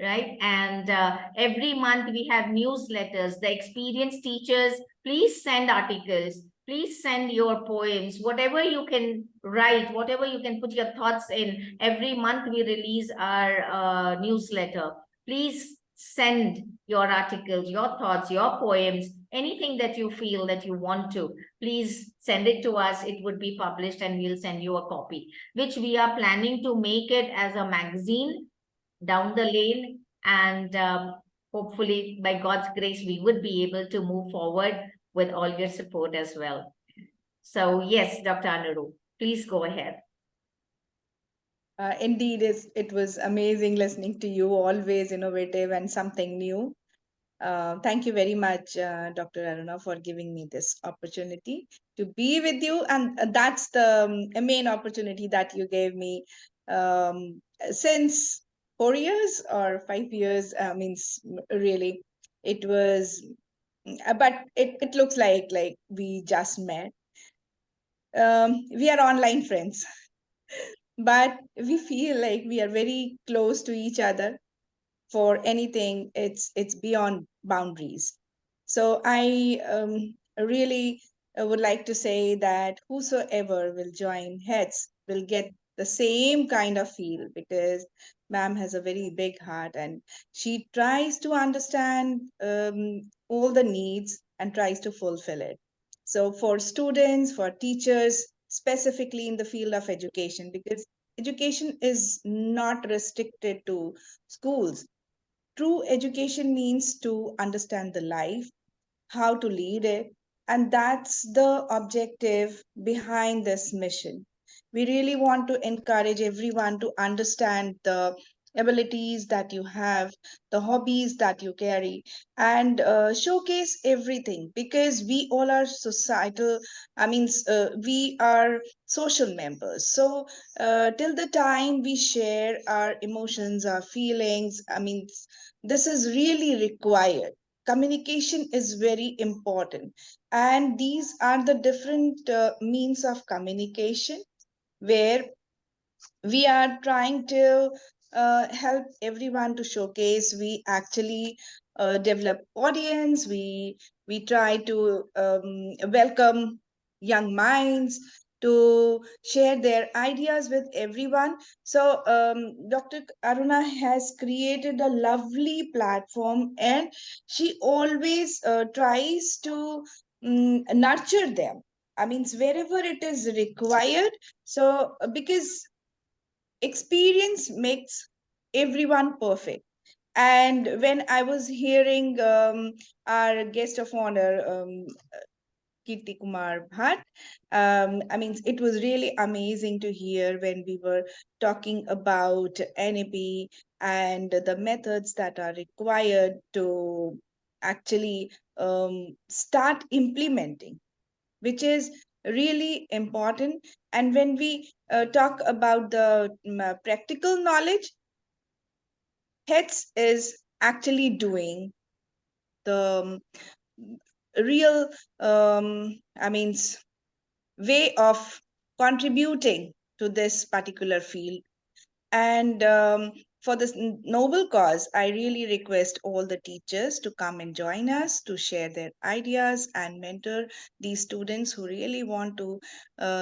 right? And every month we have newsletters. The experienced teachers, please send articles. Please send your poems, whatever you can write, whatever you can put your thoughts in. Every month we release our newsletter. Please send your articles, your thoughts, your poems, anything that you feel that you want to. Please send it to us. It would be published and we'll send you a copy, which we are planning to make it as a magazine down the lane. And hopefully, by God's grace, we would be able to move forward with all your support as well. So yes, Dr. Anurup, please go ahead. Indeed, it was amazing listening to you, always innovative and something new. Thank you very much, Dr. Aruna, for giving me this opportunity to be with you. And that's the main opportunity that you gave me since 4 years or 5 years. Means really, it was, but it looks like we just met. We are online friends, but we feel like we are very close to each other. For anything, it's beyond boundaries. So I really would like to say that whosoever will join heads will get the same kind of feel, because ma'am has a very big heart and she tries to understand all the needs and tries to fulfill it. So for students, for teachers, specifically in the field of education, because education is not restricted to schools. True education means to understand the life, how to lead it, and that's the objective behind this mission. We really want to encourage everyone to understand the abilities that you have, the hobbies that you carry, and showcase everything, because we all are societal, we are social members. So till the time we share our emotions, our feelings, this is really required. Communication is very important, and these are the different means of communication where we are trying to help everyone to showcase. We actually develop audience. We try to welcome young minds to share their ideas with everyone. So Dr. Aruna has created a lovely platform, and she always tries to nurture them. Wherever it is required. So because experience makes everyone perfect. And when I was hearing our guest of honor, Kirti Kumar Bhatt, it was really amazing to hear when we were talking about NAP and the methods that are required to actually start implementing, which is really important. And when we talk about the practical knowledge, HETS is actually doing the real, way of contributing to this particular field. And for this noble cause, I really request all the teachers to come and join us to share their ideas and mentor these students who really want to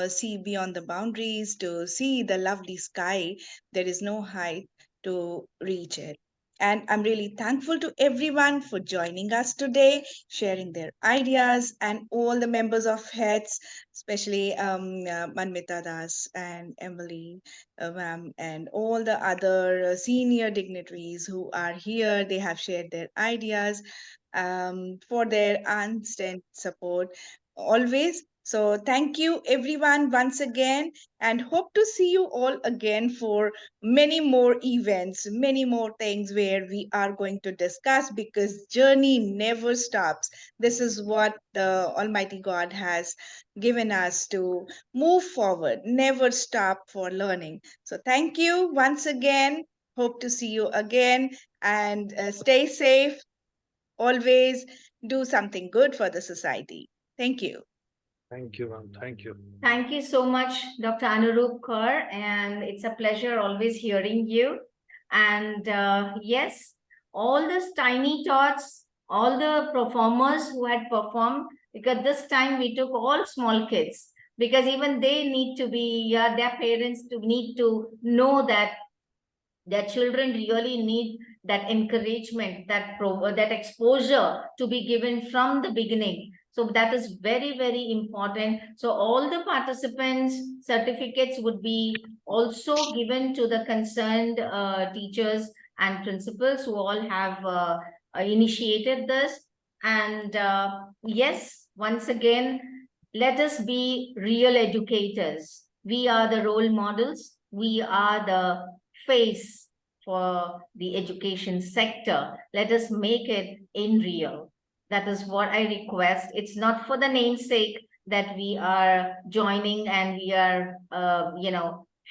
see beyond the boundaries, to see the lovely sky. There is no height to reach it. And I'm really thankful to everyone for joining us today, sharing their ideas, and all the members of HETS, especially Manmita Das and Emily, ma'am, and all the other senior dignitaries who are here. They have shared their ideas for their constant support always. So thank you everyone once again, and hope to see you all again for many more events, many more things where we are going to discuss, because journey never stops. This is what the Almighty God has given us to move forward, never stop for learning. So thank you once again. Hope to see you again, and stay safe. Always do something good for the society. Thank you. Thank you, ma'am. Thank you. Thank you so much, Dr. Anurup Kaur, and it's a pleasure always hearing you. And yes, all those tiny tots, all the performers who had performed, because this time we took all small kids, because even they need to be, their parents to need to know that their children really need that encouragement, that exposure to be given from the beginning. So that is very, very important. So all the participants' certificates would be also given to the concerned teachers and principals who all have initiated this. And yes, once again, let us be real educators. We are the role models. We are the face for the education sector. Let us make it in real. That is what I request. It's not for the namesake that we are joining and we are,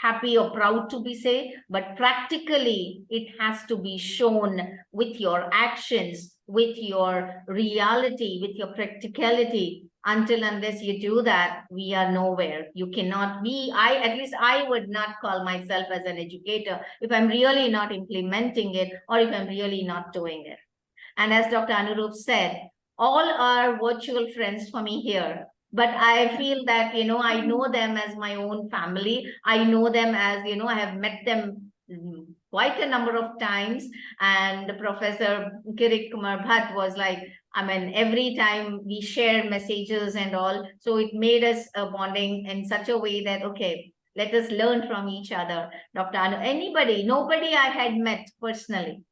happy or proud to be say, but practically it has to be shown with your actions, with your reality, with your practicality. Until unless you do that, we are nowhere. You cannot be, at least I would not call myself as an educator if I'm really not implementing it or if I'm really not doing it. And as Dr. Anurup said, all are virtual friends for me here. But I feel that, I know them as my own family. I know them as, I have met them quite a number of times. And Professor Kirit Kumar Bhatt was like, every time we share messages and all. So it made us a bonding in such a way that, okay, let us learn from each other. Dr. Anu, nobody I had met personally.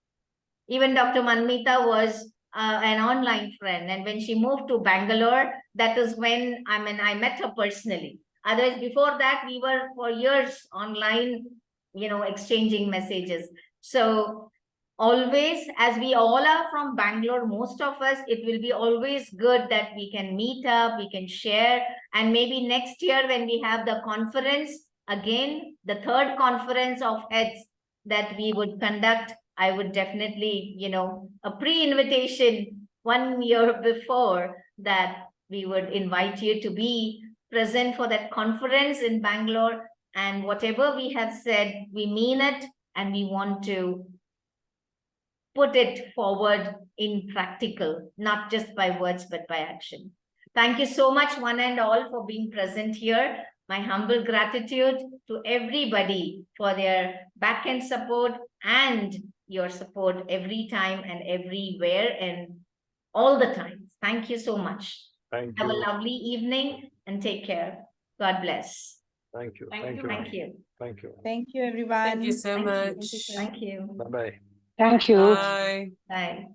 Even Dr. Manmita was an online friend. And when she moved to Bangalore, that is when, I met her personally. Otherwise, before that, we were for years online, exchanging messages. So always, as we all are from Bangalore, most of us, it will be always good that we can meet up, we can share. And maybe next year when we have the conference, again, the third conference of heads that we would conduct, I would definitely, a pre-invitation 1 year before that we would invite you to be present for that conference in Bangalore. And whatever we have said, we mean it and we want to put it forward in practical, not just by words, but by action. Thank you so much, one and all, for being present here. My humble gratitude to everybody for their back-end support and your support every time and everywhere and all the time. Thank you so much. Thank Have you. a lovely evening and take care. God bless. Thank you. Thank you. Thank you. Thank you, everyone. Thank you so much. Thank you. Bye-bye. Thank you. Bye. Bye.